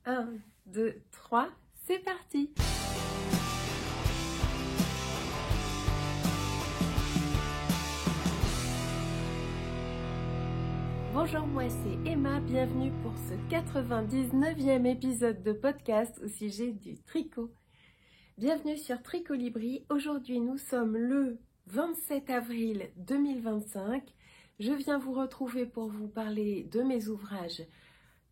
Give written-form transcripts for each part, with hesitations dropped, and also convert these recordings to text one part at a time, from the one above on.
1, 2, 3, c'est parti! Bonjour, moi c'est Emma, bienvenue pour ce 99e épisode de podcast au sujet du tricot. Bienvenue sur Tricolibri. Aujourd'hui nous sommes le 27 avril 2025. Je viens vous retrouver pour vous parler de mes ouvrages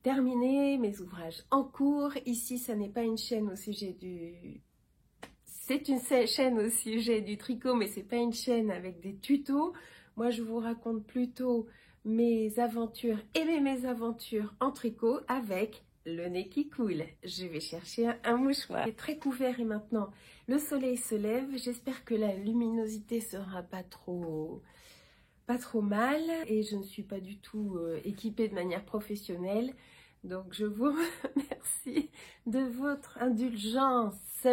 terminés, mes ouvrages en cours. Ici, ça n'est pas une chaîne au sujet du... C'est une chaîne au sujet du tricot, mais c'est pas une chaîne avec des tutos. Moi, je vous raconte plutôt mes aventures et mes mésaventures en tricot avec le nez qui coule. Je vais chercher un mouchoir. C'est très couvert et maintenant le soleil se lève. J'espère que la luminosité sera pas trop mal et je ne suis pas du tout équipée de manière professionnelle. Donc je vous remercie de votre indulgence.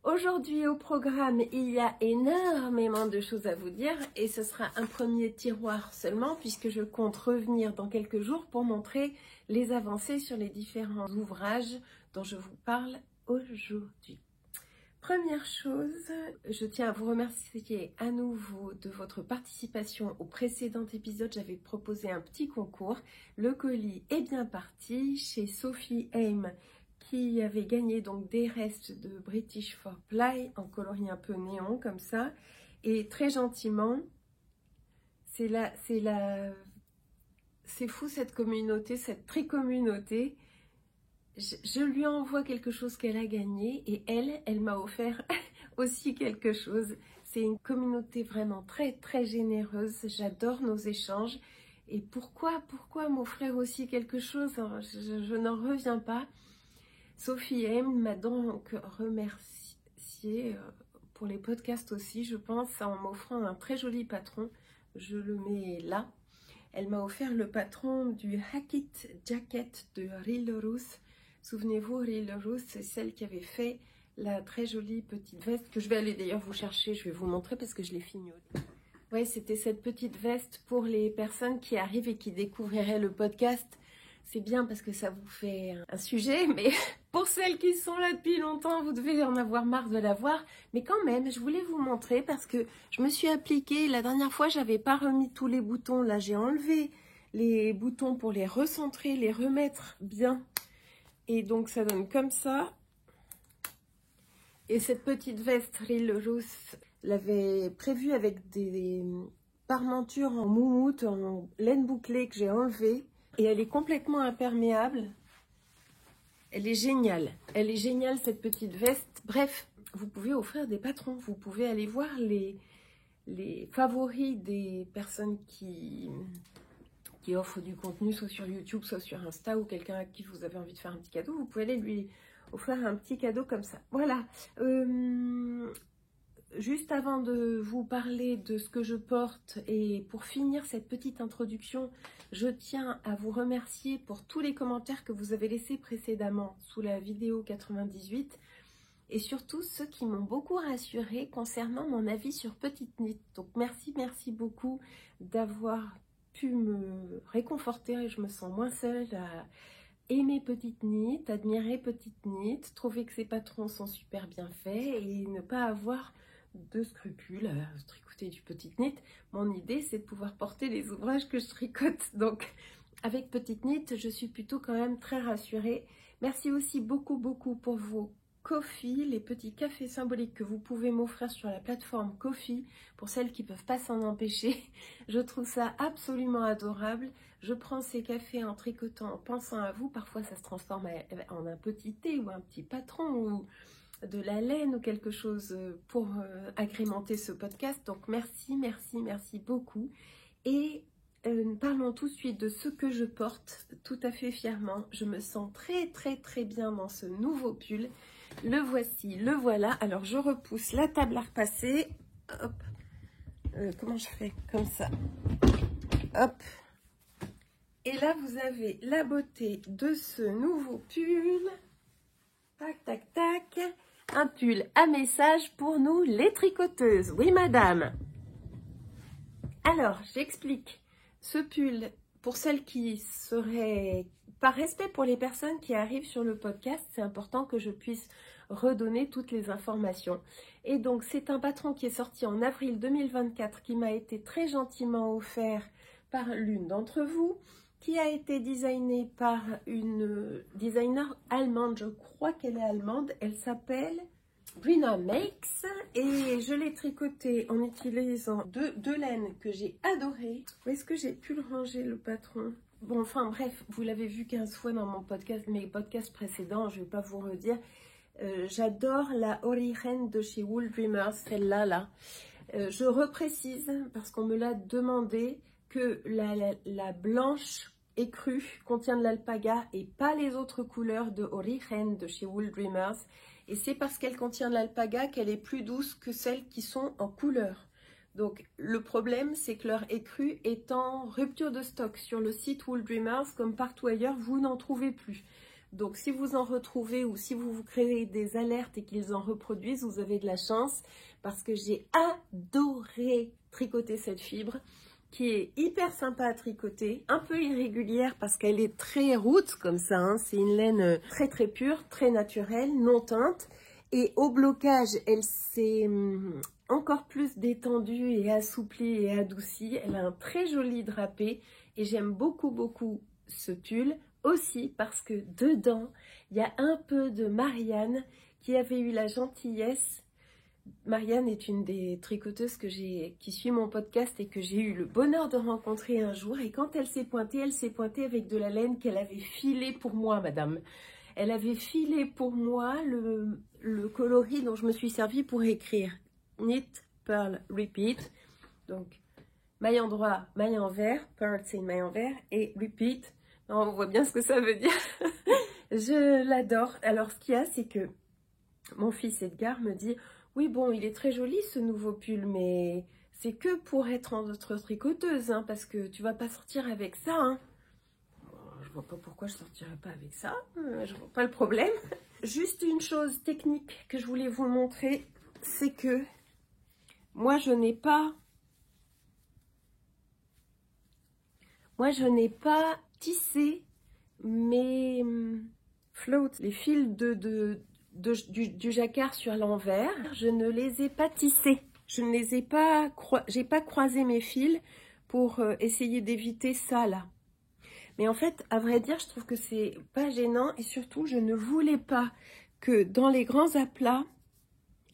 Aujourd'hui au programme, il y a énormément de choses à vous dire et ce sera un premier tiroir seulement puisque je compte revenir dans quelques jours pour montrer les avancées sur les différents ouvrages dont je vous parle aujourd'hui. Première chose, je tiens à vous remercier à nouveau de votre participation au précédent épisode. J'avais proposé un petit concours. Le colis est bien parti chez Sophie Aim, qui avait gagné donc des restes de British for Ply en coloris un peu néon comme ça. Et très gentiment, c'est fou cette communauté, cette tricommunauté. Je lui envoie quelque chose qu'elle a gagné et elle m'a offert aussi quelque chose. C'est une communauté vraiment très généreuse. J'adore nos échanges. Et pourquoi m'offrir aussi quelque chose? Je n'en reviens pas. Sophie M m'a donc remercié pour les podcasts aussi, je pense, en m'offrant un très joli patron. Je le mets là. Elle m'a offert le patron du Hackett Jacket de Rillerus. Souvenez-vous, Rillerus, c'est celle qui avait fait la très jolie petite veste que je vais aller d'ailleurs vous chercher, je vais vous montrer parce que je l'ai fignolée. Ouais, c'était cette petite veste pour les personnes qui arrivent et qui découvriraient le podcast. C'est bien parce que ça vous fait un sujet, mais pour celles qui sont là depuis longtemps, vous devez en avoir marre de la voir. Mais quand même, je voulais vous montrer parce que je me suis appliquée. La dernière fois, j'avais pas remis tous les boutons. Là, j'ai enlevé les boutons pour les recentrer, les remettre bien. Et donc, ça donne comme ça. Et cette petite veste Rillerus l'avait prévue avec des parmentures en moumoute, en laine bouclée que j'ai enlevée. Et elle est complètement imperméable. Elle est géniale. Elle est géniale cette petite veste. Bref, vous pouvez offrir des patrons. Vous pouvez aller voir les favoris des personnes qui offrent du contenu, soit sur YouTube, soit sur Insta, ou quelqu'un à qui vous avez envie de faire un petit cadeau. Vous pouvez aller lui offrir un petit cadeau comme ça. Voilà. Juste avant de vous parler de ce que je porte et pour finir cette petite introduction, je tiens à vous remercier pour tous les commentaires que vous avez laissés précédemment sous la vidéo 98 et surtout ceux qui m'ont beaucoup rassurée concernant mon avis sur Petite Knit. Donc merci beaucoup d'avoir pu me réconforter et je me sens moins seule à aimer Petite Knit, admirer Petite Knit, trouver que ses patrons sont super bien faits et ne pas avoir de scrupules à tricoter du Petite Knit. Mon idée, c'est de pouvoir porter les ouvrages que je tricote. Donc, avec Petite Knit, je suis plutôt quand même très rassurée. Merci aussi beaucoup pour vos Ko-fi, les petits cafés symboliques que vous pouvez m'offrir sur la plateforme Ko-fi, pour celles qui ne peuvent pas s'en empêcher. Je trouve ça absolument adorable. Je prends ces cafés en tricotant, en pensant à vous. Parfois, ça se transforme en un petit thé ou un petit patron ou de la laine ou quelque chose pour agrémenter ce podcast. Donc merci beaucoup. Et parlons tout de suite de ce que je porte tout à fait fièrement. Je me sens très bien dans ce nouveau pull. Le voici, le voilà. Alors je repousse la table à repasser. Hop. Comment je fais? Comme ça. Hop. Et là vous avez la beauté de ce nouveau pull. Tac. Un pull à message pour nous les tricoteuses. Oui madame. Alors j'explique. Ce pull, pour celles qui seraient par respect pour les personnes qui arrivent sur le podcast, c'est important que je puisse redonner toutes les informations. Et donc, c'est un patron qui est sorti en avril 2024, qui m'a été très gentiment offert par l'une d'entre vous, qui a été designé par une designer allemande, je crois qu'elle est allemande, elle s'appelle Brina Makes, et je l'ai tricoté en utilisant deux laines que j'ai adorées. Où est-ce que j'ai pu le ranger, le patron? Bon, enfin bref, vous l'avez vu 15 fois dans mon podcast, mes podcasts précédents, je ne vais pas vous redire. J'adore la Origen de chez Wool Dreamers, celle-là, là. Je reprécise, parce qu'on me l'a demandé, que la blanche écrue contient de l'alpaga et pas les autres couleurs de Origen de chez Wool Dreamers. Et c'est parce qu'elle contient de l'alpaga qu'elle est plus douce que celles qui sont en couleur. Donc le problème, c'est que leur écrue est en rupture de stock. Sur le site Wool Dreamers, comme partout ailleurs, vous n'en trouvez plus. Donc si vous en retrouvez ou si vous vous créez des alertes et qu'ils en reproduisent, vous avez de la chance parce que j'ai adoré tricoter cette fibre qui est hyper sympa à tricoter, un peu irrégulière parce qu'elle est très route comme ça, hein. C'est une laine très très pure, très naturelle, non teinte. Et au blocage, elle s'est encore plus détendue et assouplie et adoucie. Elle a un très joli drapé et j'aime beaucoup beaucoup ce pull aussi parce que dedans, il y a un peu de Marianne qui avait eu la gentillesse. Marianne est une des tricoteuses qui suit mon podcast et que j'ai eu le bonheur de rencontrer un jour. Et quand elle s'est pointée avec de la laine qu'elle avait filée pour moi, madame. Elle avait filé pour moi le coloris dont je me suis servi pour écrire Knit, Purl, Repeat. Donc, maille en droit, maille envers, Purl c'est une maille envers, et Repeat. On voit bien ce que ça veut dire. Je l'adore. Alors, ce qu'il y a, c'est que mon fils Edgar me dit « Oui, bon, il est très joli ce nouveau pull, mais c'est que pour être notre tricoteuse, hein, parce que tu vas pas sortir avec ça, hein. » Je vois pas pourquoi je sortirais pas avec ça, je vois pas le problème. Juste une chose technique que je voulais vous montrer, c'est que moi je n'ai pas tissé mes floats, les fils du jacquard sur l'envers. Je ne les ai pas tissés, j'ai pas croisé mes fils pour essayer d'éviter ça là. Mais en fait, à vrai dire, je trouve que c'est pas gênant et surtout, je ne voulais pas que dans les grands aplats,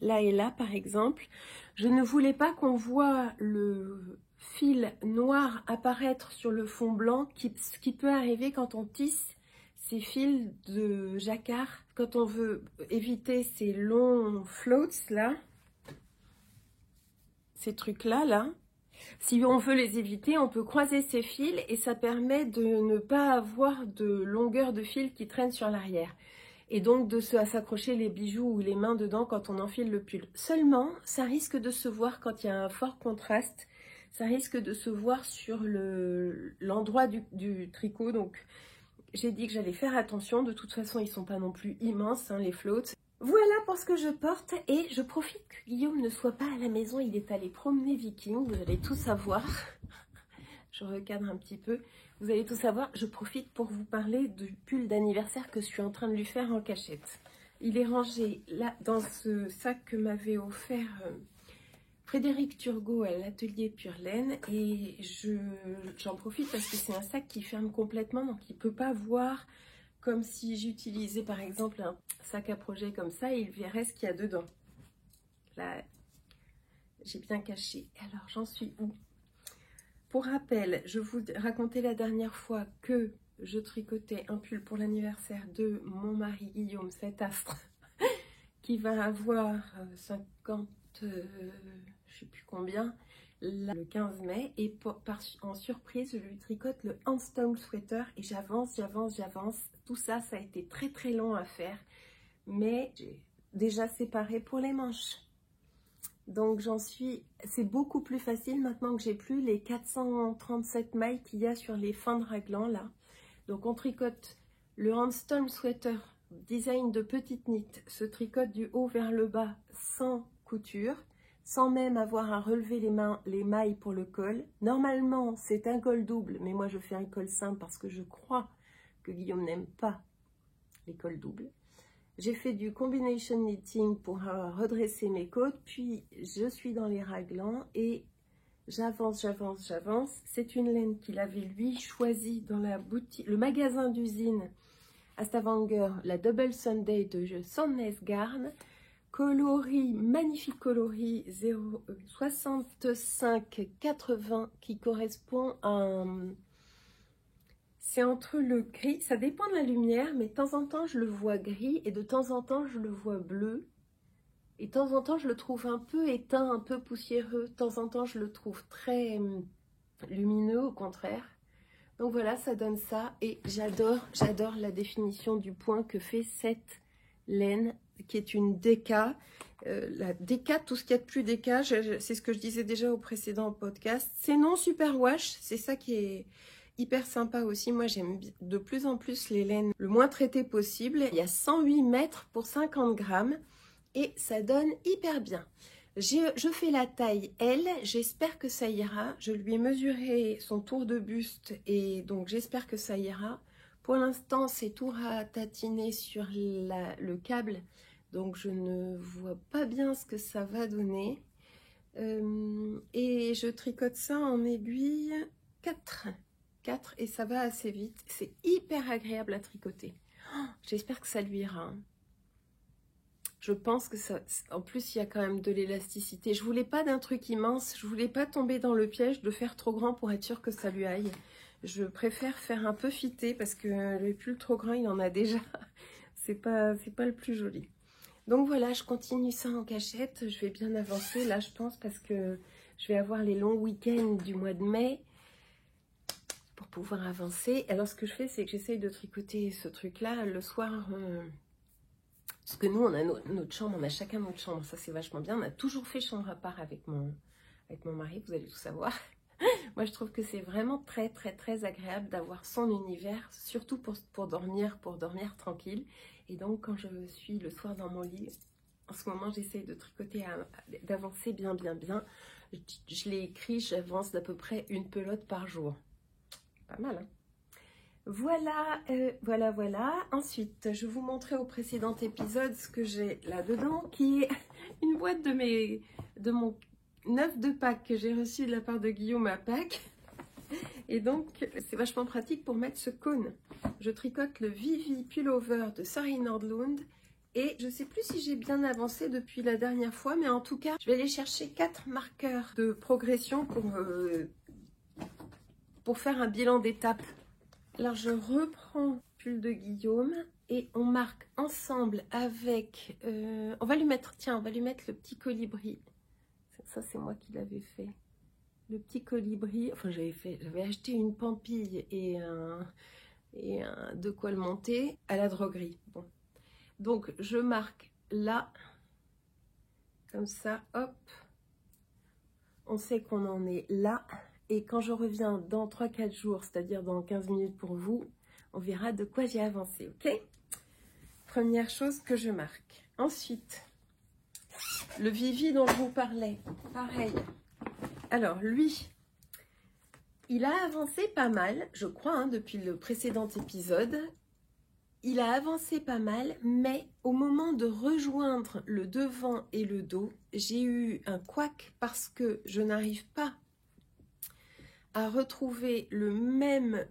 là et là par exemple, je ne voulais pas qu'on voit le fil noir apparaître sur le fond blanc, ce qui peut arriver quand on tisse ces fils de jacquard, quand on veut éviter ces longs floats là, ces trucs là. Si on veut les éviter, on peut croiser ces fils et ça permet de ne pas avoir de longueur de fil qui traîne sur l'arrière. Et donc de s'accrocher les bijoux ou les mains dedans quand on enfile le pull. Seulement, ça risque de se voir quand il y a un fort contraste. Ça risque de se voir sur l'endroit du tricot. Donc j'ai dit que j'allais faire attention. De toute façon, ils ne sont pas non plus immenses, hein, les floats. Voilà pour ce que je porte et je profite que Guillaume ne soit pas à la maison, il est allé promener Viking, vous allez tout savoir. Je recadre un petit peu, vous allez tout savoir. Je profite pour vous parler du pull d'anniversaire que je suis en train de lui faire en cachette. Il est rangé là dans ce sac que m'avait offert Frédéric Turgot à l'atelier Pure Laine et j'en profite parce que c'est un sac qui ferme complètement, donc il ne peut pas voir. Comme si j'utilisais par exemple un sac à projet comme ça, il verrait ce qu'il y a dedans. Là, j'ai bien caché. Alors, j'en suis où? Pour rappel, je vous racontais la dernière fois que je tricotais un pull pour l'anniversaire de mon mari Guillaume, cet astre, qui va avoir 50, je sais plus combien, le 15 mai. Et en surprise, je lui tricote le Handstone Sweater et j'avance. Tout ça, ça a été très très long à faire, mais j'ai déjà séparé pour les manches. Donc c'est beaucoup plus facile maintenant que j'ai plus les 437 mailles qu'il y a sur les fins de raglan là. Donc on tricote le Handstone Sweater, design de petite knit, se tricote du haut vers le bas sans couture, sans même avoir à relever les mailles pour le col. Normalement, c'est un col double, mais moi je fais un col simple parce que je crois que Guillaume n'aime pas les cols doubles. J'ai fait du combination knitting pour redresser mes côtes, puis je suis dans les raglans et j'avance. C'est une laine qu'il avait lui choisie dans la boutique, le magasin d'usine à Stavanger, la Double Sunday de Sandnes Garn. Coloris, magnifique coloris 65-80 qui correspond à un... C'est entre le gris, ça dépend de la lumière, mais de temps en temps je le vois gris et de temps en temps je le vois bleu. Et de temps en temps je le trouve un peu éteint, un peu poussiéreux. De temps en temps je le trouve très lumineux au contraire. Donc voilà, ça donne ça et j'adore la définition du point que fait cette laine qui est une déca. La déca, tout ce qu'il y a de plus déca, c'est ce que je disais déjà au précédent podcast. C'est non superwash, c'est ça qui est hyper sympa aussi. Moi j'aime de plus en plus les laines le moins traitées possible. Il y a 108 mètres pour 50 grammes et ça donne hyper bien. Je fais la taille L, j'espère que ça ira. Je lui ai mesuré son tour de buste et donc j'espère que ça ira. Pour l'instant, c'est tout à tatiner sur le câble, donc je ne vois pas bien ce que ça va donner. Et je tricote ça en aiguille 4 et ça va assez vite. C'est hyper agréable à tricoter. Oh, j'espère que ça lui ira. Hein. Je pense que ça... En plus, il y a quand même de l'élasticité. Je voulais pas d'un truc immense. Je voulais pas tomber dans le piège de faire trop grand pour être sûr que ça lui aille. Je préfère faire un peu fité parce que le pull trop grand, il en a déjà. C'est pas le plus joli. Donc voilà, je continue ça en cachette. Je vais bien avancer là, je pense, parce que je vais avoir les longs week-ends du mois de mai pour pouvoir avancer. Alors ce que je fais, c'est que j'essaye de tricoter ce truc-là le soir. Parce que nous, on a notre chambre, on a chacun notre chambre. Ça, c'est vachement bien. On a toujours fait chambre à part avec mon mari, vous allez tout savoir. Moi, je trouve que c'est vraiment très agréable d'avoir son univers, surtout pour dormir tranquille. Et donc, quand je suis le soir dans mon lit, en ce moment, j'essaye de tricoter, d'avancer bien. Je l'ai écrit, j'avance d'à peu près une pelote par jour. Pas mal, hein? Voilà. Ensuite, je vous montrais au précédent épisode ce que j'ai là-dedans, qui est une boîte de mon 9 de Pâques que j'ai reçu de la part de Guillaume à Pâques. Et donc, c'est vachement pratique pour mettre ce cône. Je tricote le Vivi Pullover de Sari Nordlund. Et je ne sais plus si j'ai bien avancé depuis la dernière fois, mais en tout cas, je vais aller chercher 4 marqueurs de progression pour faire un bilan d'étape. Alors, je reprends le pull de Guillaume et on marque ensemble avec... on va lui mettre le petit colibri. Ça, c'est moi qui l'avais fait. Le petit colibri, enfin j'avais acheté une pampille et de quoi le monter à la droguerie. Bon. Donc je marque là, comme ça, hop. On sait qu'on en est là. Et quand je reviens dans 3-4 jours, c'est-à-dire dans 15 minutes pour vous, on verra de quoi j'ai avancé, ok? Première chose que je marque. Ensuite, le Vivi dont je vous parlais, pareil. Alors lui, il a avancé pas mal, je crois, hein, depuis le précédent épisode. Il a avancé pas mal, mais au moment de rejoindre le devant et le dos, j'ai eu un couac parce que je n'arrive pas à retrouver le même...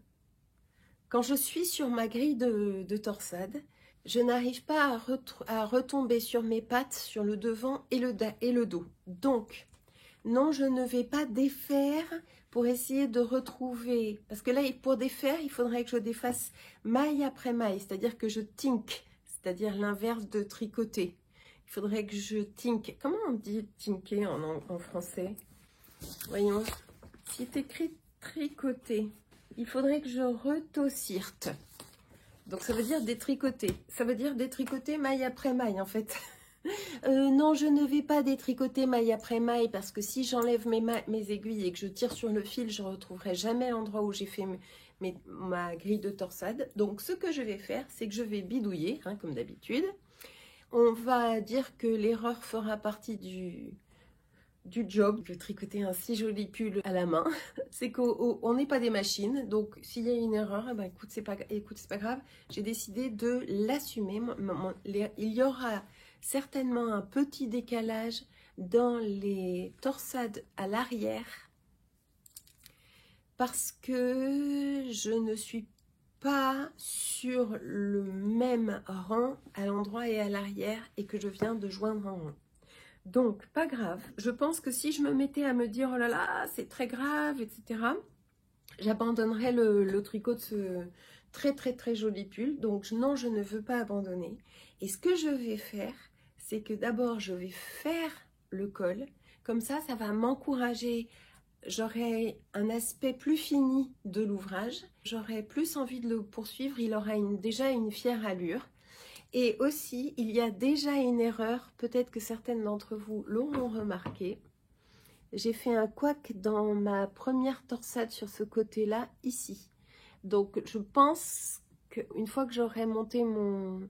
Quand je suis sur ma grille de torsade, je n'arrive pas à retomber sur mes pattes, sur le devant et le dos. Donc, non, je ne vais pas défaire pour essayer de retrouver... Parce que là, pour défaire, il faudrait que je défasse maille après maille, c'est-à-dire que je tink, c'est-à-dire l'inverse de tricoter. Il faudrait que je tink. Comment on dit tinker en français? Voyons. C'est écrit tricoter. Il faudrait que je retossirte. Donc ça veut dire détricoter. Ça veut dire détricoter maille après maille en fait. Non, je ne vais pas détricoter maille après maille parce que si j'enlève mes aiguilles et que je tire sur le fil, je ne retrouverai jamais l'endroit où j'ai fait ma grille de torsade. Donc ce que je vais faire, c'est que je vais bidouiller, hein, comme d'habitude. On va dire que l'erreur fera partie du job de tricoter un si joli pull à la main. C'est qu'on n'est pas des machines, donc s'il y a une erreur, eh ben, écoute, c'est pas grave. J'ai décidé de l'assumer. Il y aura certainement un petit décalage dans les torsades à l'arrière parce que je ne suis pas sur le même rang à l'endroit et à l'arrière et que je viens de joindre en rond. Donc, pas grave. Je pense que si je me mettais à me dire « Oh là là, c'est très grave, etc. », j'abandonnerais le tricot de ce très très très joli pull. Donc, non, je ne veux pas abandonner. Et ce que je vais faire, c'est que d'abord, je vais faire le col. Comme ça va m'encourager. J'aurai un aspect plus fini de l'ouvrage. J'aurai plus envie de le poursuivre. Il aura déjà une fière allure. Et aussi, il y a déjà une erreur, peut-être que certaines d'entre vous l'auront remarqué. J'ai fait un couac dans ma première torsade sur ce côté-là, ici. Donc, je pense qu'une fois que j'aurai monté mon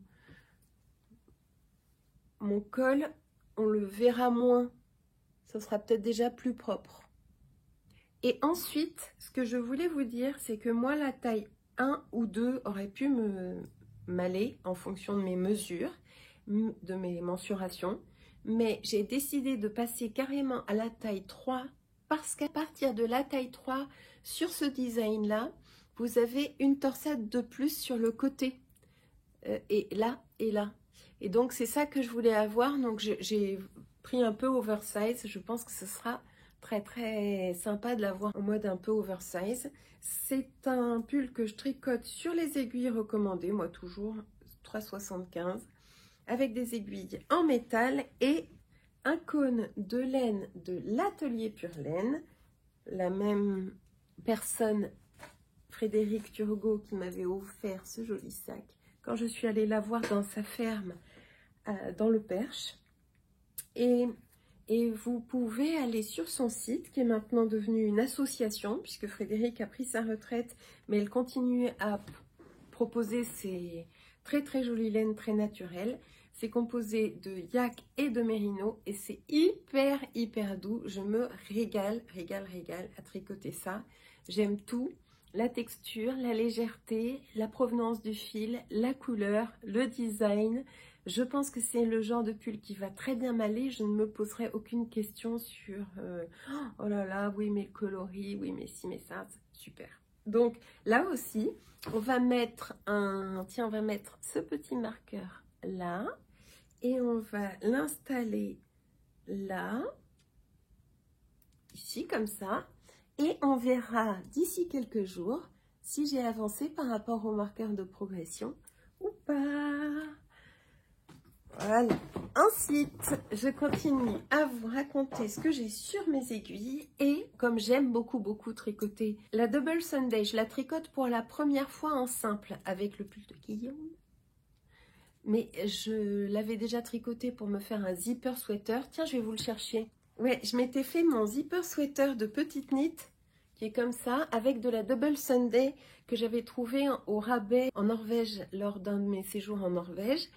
col, on le verra moins. Ça sera peut-être déjà plus propre. Et ensuite, ce que je voulais vous dire, c'est que moi, la taille 1 ou 2 aurait pu m'aller en fonction de mes mesures, de mes mensurations, mais j'ai décidé de passer carrément à la taille 3 parce qu'à partir de la taille 3, sur ce design-là, vous avez une torsade de plus sur le côté, et là, et là. Et donc, c'est ça que je voulais avoir, donc j'ai pris un peu oversize, je pense que ce sera très très sympa de l'avoir en mode un peu oversize. C'est un pull que je tricote sur les aiguilles recommandées, moi toujours 3,75, avec des aiguilles en métal et un cône de laine de l'atelier Pure Laine, la même personne, Frédéric Turgot, qui m'avait offert ce joli sac quand je suis allée la voir dans sa ferme dans le Perche. Et vous pouvez aller sur son site, qui est maintenant devenu une association, puisque Frédéric a pris sa retraite, mais elle continue à proposer ses très très jolies laines très naturelles. C'est composé de yak et de mérino, et c'est hyper doux. Je me régale à tricoter ça. J'aime tout, la texture, la légèreté, la provenance du fil, la couleur, le design. Je pense que c'est le genre de pull qui va très bien m'aller. Je ne me poserai aucune question sur oh là là, oui mais le coloris, oui mais si, mais ça, super. Donc là aussi, on va mettre on va mettre ce petit marqueur là et on va l'installer là, ici comme ça, et on verra d'ici quelques jours si j'ai avancé par rapport au marqueur de progression ou pas. Voilà. Ensuite, je continue à vous raconter ce que j'ai sur mes aiguilles et comme j'aime beaucoup tricoter la Double Sunday, je la tricote pour la première fois en simple avec le pull de Guillaume. Mais je l'avais déjà tricoté pour me faire un zipper sweater. Tiens, je vais vous le chercher. Ouais, je m'étais fait mon zipper sweater de petite knit qui est comme ça avec de la Double Sunday que j'avais trouvé au rabais en Norvège lors d'un de mes séjours en Norvège.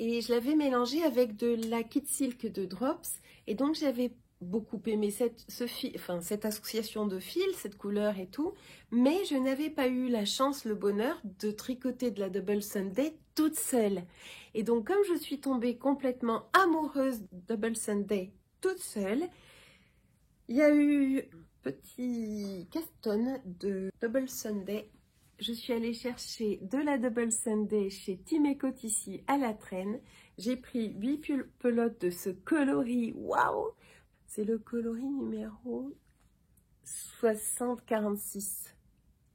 Et je l'avais mélangé avec de la Kit Silk de Drops. Et donc, j'avais beaucoup aimé cette association de fils, cette couleur et tout. Mais je n'avais pas eu la chance, le bonheur de tricoter de la Double Sunday toute seule. Et donc, comme je suis tombée complètement amoureuse de Double Sunday toute seule, il y a eu un petit caston de Double Sunday. Je suis allée chercher de la Double Sunday chez Timeco ici à la traîne. J'ai pris 8 pelotes de ce coloris. Waouh! C'est le coloris numéro 6046.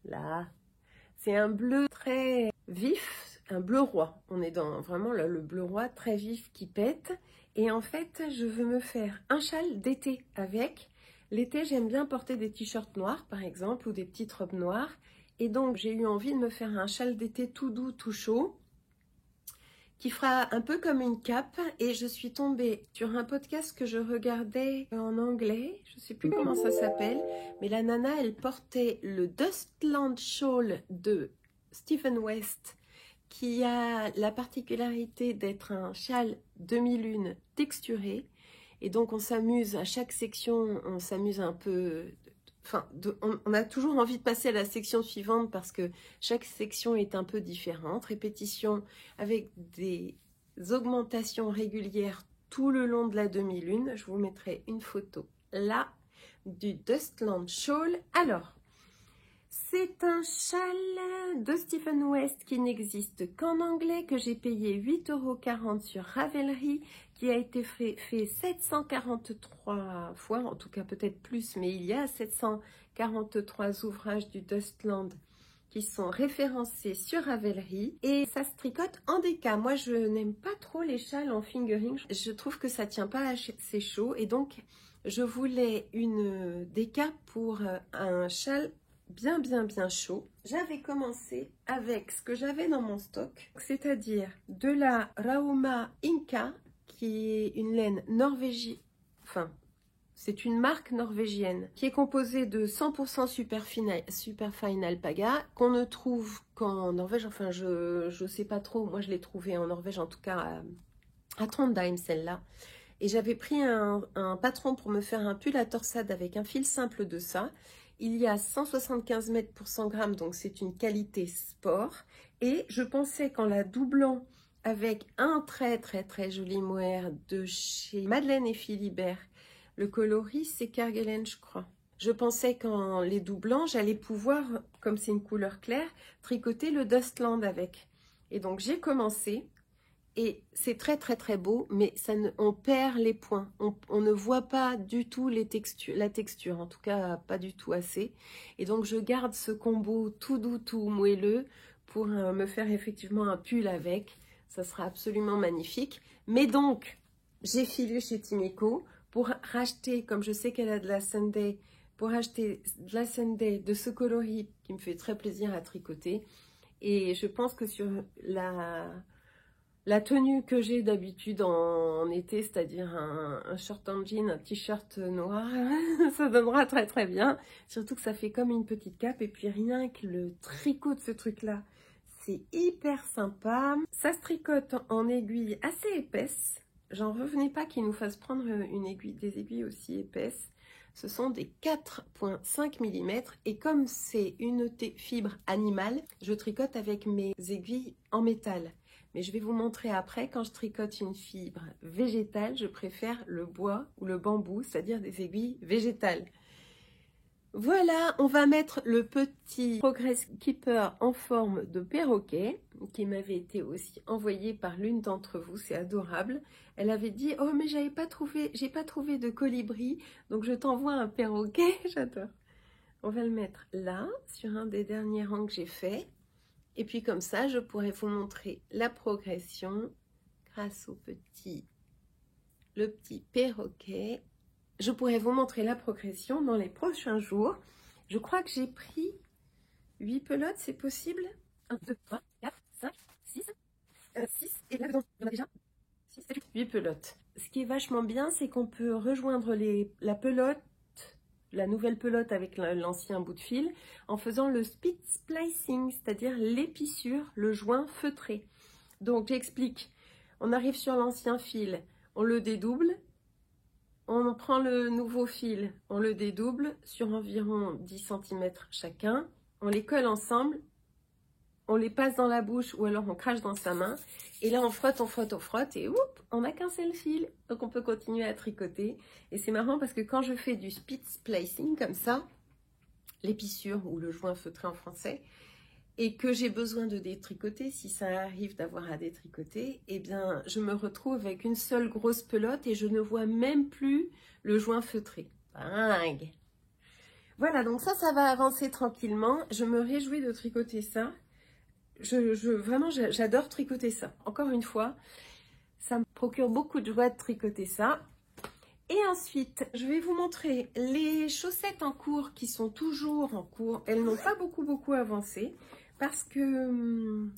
Là, c'est un bleu très vif, un bleu roi. On est dans vraiment là, le bleu roi très vif qui pète. Et en fait, je veux me faire un châle d'été avec. L'été, j'aime bien porter des t-shirts noirs, par exemple, ou des petites robes noires. Et donc, j'ai eu envie de me faire un châle d'été tout doux, tout chaud, qui fera un peu comme une cape. Et je suis tombée sur un podcast que je regardais en anglais, je ne sais plus comment ça s'appelle, mais la nana, elle portait le Dustland Shawl de Stephen West, qui a la particularité d'être un châle demi-lune texturé. Et donc on s'amuse, à chaque section, on s'amuse un peu. Enfin, on a toujours envie de passer à la section suivante parce que chaque section est un peu différente. Répétition avec des augmentations régulières tout le long de la demi-lune. Je vous mettrai une photo là du Dustland Shawl. Alors, c'est un châle de Stephen West qui n'existe qu'en anglais, que j'ai payé 8,40 € sur Ravelry, qui a été fait 743 fois, en tout cas peut-être plus, mais il y a 743 ouvrages du Dustland qui sont référencés sur Ravelry, et ça se tricote en déca. Moi, je n'aime pas trop les châles en fingering, je trouve que ça tient pas assez chaud, et donc je voulais une déca pour un châle bien chaud. J'avais commencé avec ce que j'avais dans mon stock, c'est-à-dire de la Rauma Inca, qui est une laine norvégienne, enfin c'est une marque norvégienne qui est composée de 100% superfine alpaga, qu'on ne trouve qu'en Norvège. Enfin, je sais pas trop, moi je l'ai trouvée en Norvège, en tout cas à Trondheim, celle-là. Et j'avais pris un patron pour me faire un pull à torsade avec un fil simple de ça. Il y a 175 mètres pour 100 grammes, donc c'est une qualité sport. Et je pensais qu'en la doublant avec un très joli mohair de chez Madeleine et Philibert, le coloris c'est Kerguelen je crois. Je pensais qu'en les doublant, j'allais pouvoir, comme c'est une couleur claire, tricoter le Dustland avec. Et donc j'ai commencé. Et c'est très beau, mais on perd les points. On ne voit pas du tout la texture, en tout cas pas du tout assez. Et donc je garde ce combo tout doux, tout moelleux pour me faire effectivement un pull avec. Ça sera absolument magnifique. Mais donc, j'ai filé chez Timiko pour racheter, comme je sais qu'elle a de la Sunday, pour acheter de la Sunday de ce coloris qui me fait très plaisir à tricoter. Et je pense que sur la tenue que j'ai d'habitude en été, c'est-à-dire un short en jean, un t-shirt noir, ça donnera très bien. Surtout que ça fait comme une petite cape, et puis rien que le tricot de ce truc-là, c'est hyper sympa. Ça se tricote en aiguille assez épaisse. J'en revenais pas qu'ils nous fassent prendre des aiguilles aussi épaisses. Ce sont des 4,5 mm, et comme c'est une fibre animale, je tricote avec mes aiguilles en métal. Mais je vais vous montrer après, quand je tricote une fibre végétale, je préfère le bois ou le bambou, c'est-à-dire des aiguilles végétales. Voilà, on va mettre le petit Progress Keeper en forme de perroquet, qui m'avait été aussi envoyé par l'une d'entre vous, c'est adorable. Elle avait dit, oh mais j'ai pas trouvé de colibri, donc je t'envoie un perroquet, j'adore. On va le mettre là, sur un des derniers rangs que j'ai fait. Et puis comme ça, je pourrais vous montrer la progression grâce au le petit perroquet. Je pourrais vous montrer la progression dans les prochains jours. Je crois que j'ai pris 8 pelotes, c'est possible? 1, 2, 3, 4, 5, 6, 6, et là dedans, on a déjà 6, 7, 8 pelotes. Ce qui est vachement bien, c'est qu'on peut rejoindre la pelote, la nouvelle pelote avec l'ancien bout de fil, en faisant le speed splicing, c'est-à-dire l'épissure, le joint feutré. Donc j'explique, on arrive sur l'ancien fil, on le dédouble, on prend le nouveau fil, on le dédouble sur environ 10 cm chacun, on les colle ensemble, on les passe dans la bouche ou alors on crache dans sa main, et là on frotte, et oups, on n'a qu'un seul fil, donc on peut continuer à tricoter. Et c'est marrant parce que quand je fais du speed splicing comme ça, l'épissure ou le joint feutré en français, et que j'ai besoin de détricoter, si ça arrive d'avoir à détricoter, eh bien je me retrouve avec une seule grosse pelote et je ne vois même plus le joint feutré. Dingue! Voilà, donc ça va avancer tranquillement. Je me réjouis de tricoter ça. Vraiment, j'adore tricoter ça. Encore une fois, ça me procure beaucoup de joie de tricoter ça. Et ensuite, je vais vous montrer les chaussettes en cours qui sont toujours en cours. Elles n'ont pas beaucoup avancé parce que,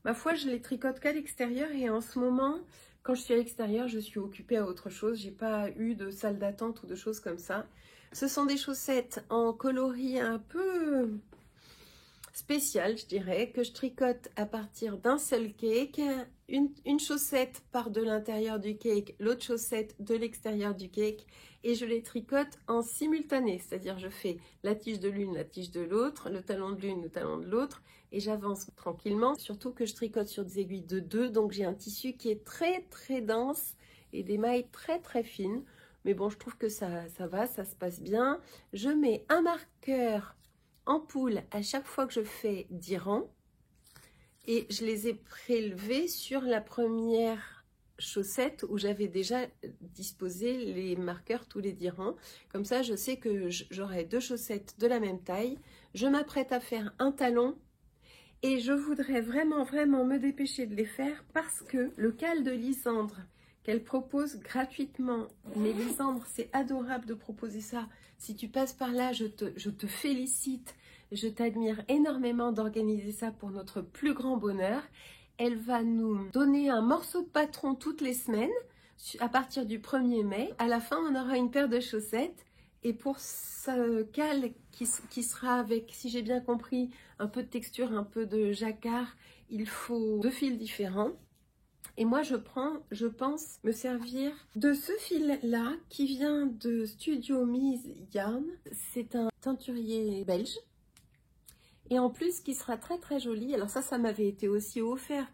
ma foi, je les tricote qu'à l'extérieur. Et en ce moment, quand je suis à l'extérieur, je suis occupée à autre chose. J'ai pas eu de salle d'attente ou de choses comme ça. Ce sont des chaussettes en coloris un peu spécial, je dirais, que je tricote à partir d'un seul cake, une chaussette part de l'intérieur du cake, l'autre chaussette de l'extérieur du cake et je les tricote en simultané, c'est-à-dire je fais la tige de l'une, la tige de l'autre, le talon de l'une, le talon de l'autre et j'avance tranquillement, surtout que je tricote sur des aiguilles de 2, donc j'ai un tissu qui est très très dense et des mailles très très fines, mais bon je trouve que ça va, ça se passe bien. Je mets un marqueur ampoule à chaque fois que je fais 10 rangs. Et je les ai prélevés sur la première chaussette où j'avais déjà disposé les marqueurs tous les 10 rangs. Comme ça, je sais que j'aurai 2 chaussettes de la même taille. Je m'apprête à faire un talon et je voudrais vraiment me dépêcher de les faire parce que le cal de Lysandre qu'elle propose gratuitement, mais Lysandre, c'est adorable de proposer ça. Si tu passes par là, je te félicite. Je t'admire énormément d'organiser ça pour notre plus grand bonheur. Elle va nous donner un morceau de patron toutes les semaines à partir du 1er mai. À la fin, on aura une paire de chaussettes. Et pour ce cal qui sera avec, si j'ai bien compris, un peu de texture, un peu de jacquard, il faut 2 fils différents. Et moi, je pense me servir de ce fil-là qui vient de Studio Mise Yarn. C'est un teinturier belge. Et en plus, qui sera très très joli. Alors ça m'avait été aussi offert.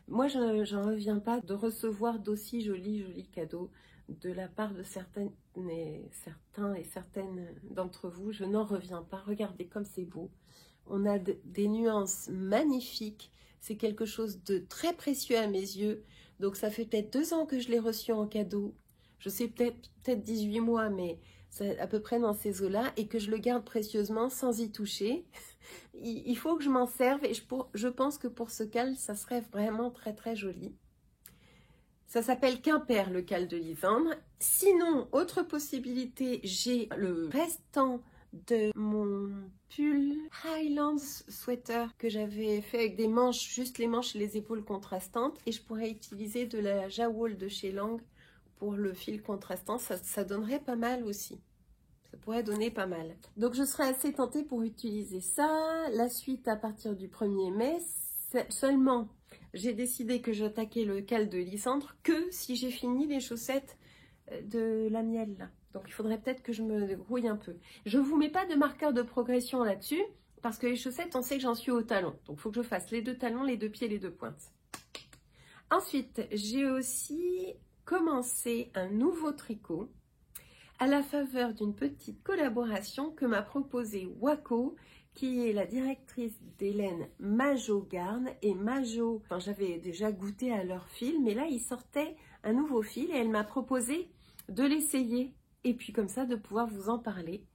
Moi, j'en reviens pas de recevoir d'aussi jolis cadeaux de la part de certains et certaines d'entre vous. Je n'en reviens pas. Regardez comme c'est beau. On a des nuances magnifiques. C'est quelque chose de très précieux à mes yeux. Donc ça fait peut-être 2 ans que je l'ai reçu en cadeau. Je sais peut-être 18 mois, mais c'est à peu près dans ces eaux-là. Et que je le garde précieusement sans y toucher. Il faut que je m'en serve et je pense que pour ce cal, ça serait vraiment très très joli. Ça s'appelle Quimper, le cal de Lysandre. Sinon, autre possibilité, j'ai le restant de mon pull Highlands sweater que j'avais fait avec des manches, juste les manches et les épaules contrastantes. Et je pourrais utiliser de la Jawool de chez Lang pour le fil contrastant. Ça donnerait pas mal aussi. Ça pourrait donner pas mal. Donc je serais assez tentée pour utiliser ça. La suite à partir du 1er mai. Seulement, j'ai décidé que j'attaquais le cal de Lysandre que si j'ai fini les chaussettes de la miel là. Donc il faudrait peut-être que je me grouille un peu. Je ne vous mets pas de marqueur de progression là-dessus parce que les chaussettes, on sait que j'en suis au talon. Donc il faut que je fasse les 2 talons, les 2 pieds, les 2 pointes. Ensuite, j'ai aussi commencé un nouveau tricot à la faveur d'une petite collaboration que m'a proposée Wako, qui est la directrice d'Hélène Majot Garn. Et Majot, enfin, j'avais déjà goûté à leur fil, mais là, il sortait un nouveau fil et elle m'a proposé de l'essayer. Et puis comme ça, de pouvoir vous en parler.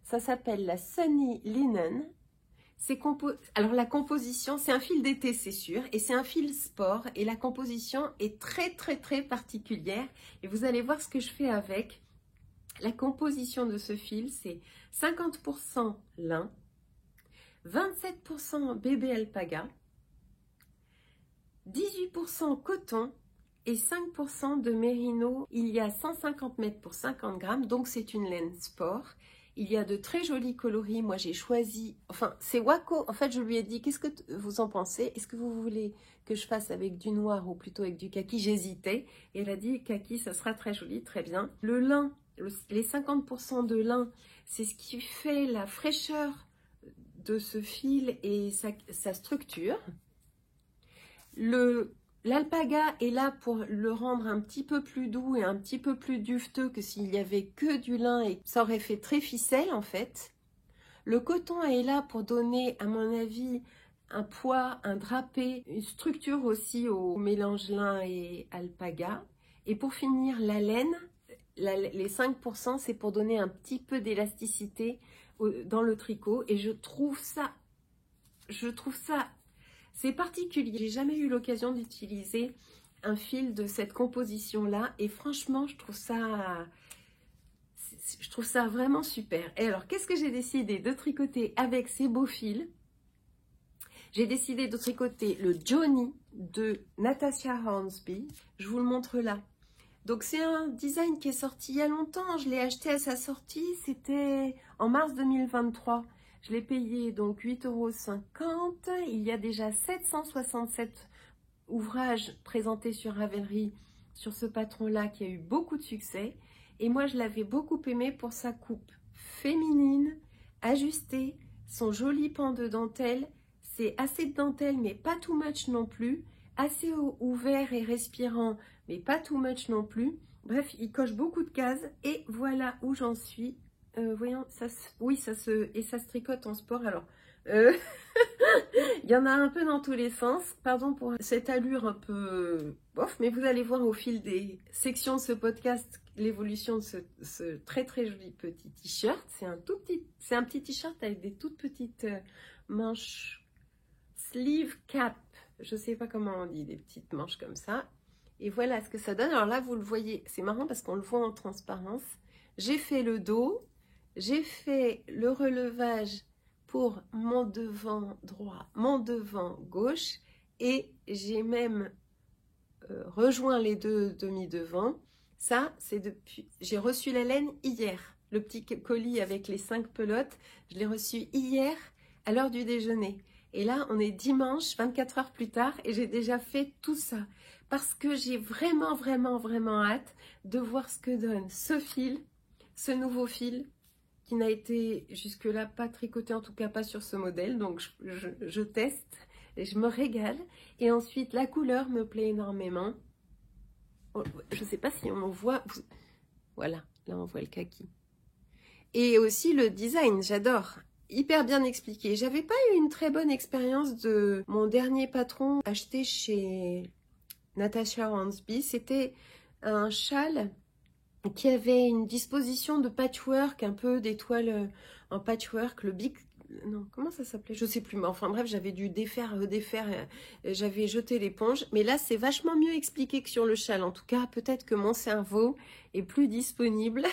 Ça s'appelle la Sunny Linen. Alors la composition, c'est un fil d'été, c'est sûr, et c'est un fil sport. Et la composition est très particulière. Et vous allez voir ce que je fais avec. La composition de ce fil, c'est 50% lin, 27% bébé alpaga, 18% coton et 5% de mérino. Il y a 150 mètres pour 50 grammes, donc c'est une laine sport. Il y a de très jolis coloris. Moi, j'ai choisi... Enfin, c'est Wako. En fait, je lui ai dit, qu'est-ce que vous en pensez? Est-ce que vous voulez que je fasse avec du noir ou plutôt avec du kaki? J'hésitais. Et elle a dit, kaki, ça sera très joli, très bien. Le lin, les 50% de lin, c'est ce qui fait la fraîcheur de ce fil et sa structure. L'alpaga est là pour le rendre un petit peu plus doux et un petit peu plus duveteux que s'il n'y avait que du lin et ça aurait fait très ficelle en fait. Le coton est là pour donner, à mon avis, un poids, un drapé, une structure aussi au mélange lin et alpaga. Et pour finir, la laine, les 5%, c'est pour donner un petit peu d'élasticité dans le tricot. Et je trouve ça c'est particulier. J'ai jamais eu l'occasion d'utiliser un fil de cette composition-là. Et franchement, je trouve ça vraiment super. Et alors, qu'est-ce que j'ai décidé de tricoter avec ces beaux fils? J'ai décidé de tricoter le Johnny de Natasha Hornsby. Je vous le montre là. Donc, c'est un design qui est sorti il y a longtemps. Je l'ai acheté à sa sortie. C'était en mars 2023. Je l'ai payé donc 8,50 €. Il y a déjà 767 ouvrage présenté sur Ravelry sur ce patron-là qui a eu beaucoup de succès. Et moi, je l'avais beaucoup aimé pour sa coupe féminine, ajustée, son joli pan de dentelle. C'est assez de dentelle, mais pas too much non plus. Assez ouvert et respirant, mais pas too much non plus. Bref, il coche beaucoup de cases. Et voilà où j'en suis. Voyons, ça se tricote en sport. Alors, il y en a un peu dans tous les sens. Pardon pour cette allure un peu bof, mais vous allez voir au fil des sections de ce podcast l'évolution de ce très très joli petit t-shirt. C'est un petit t-shirt avec des toutes petites manches sleeve cap. Je sais pas comment on dit, des petites manches comme ça. Et voilà ce que ça donne. Alors là, vous le voyez, c'est marrant parce qu'on le voit en transparence. J'ai fait le dos, j'ai fait le relevage pour mon devant droit, mon devant gauche, et j'ai même rejoint les deux demi-devants. Ça, c'est depuis... J'ai reçu la laine hier. Le petit colis avec les 5 pelotes, je l'ai reçu hier à l'heure du déjeuner. Et là, on est dimanche, 24 heures plus tard, et j'ai déjà fait tout ça. Parce que j'ai vraiment, vraiment, vraiment hâte de voir ce que donne ce fil, ce nouveau fil, qui n'a été jusque-là pas tricoté, en tout cas pas sur ce modèle. Donc, je teste et je me régale. Et ensuite, la couleur me plaît énormément. Je ne sais pas si on voit... Voilà, là, on voit le kaki. Et aussi le design, j'adore. Hyper bien expliqué. J'avais pas eu une très bonne expérience de mon dernier patron acheté chez Natasha Hansby. C'était un châle qui avait une disposition de patchwork, un peu d'étoiles en patchwork, le big... Non, comment ça s'appelait? Je sais plus, mais enfin bref, j'avais dû défaire, j'avais jeté l'éponge. Mais là, c'est vachement mieux expliqué que sur le châle. En tout cas, peut-être que mon cerveau est plus disponible.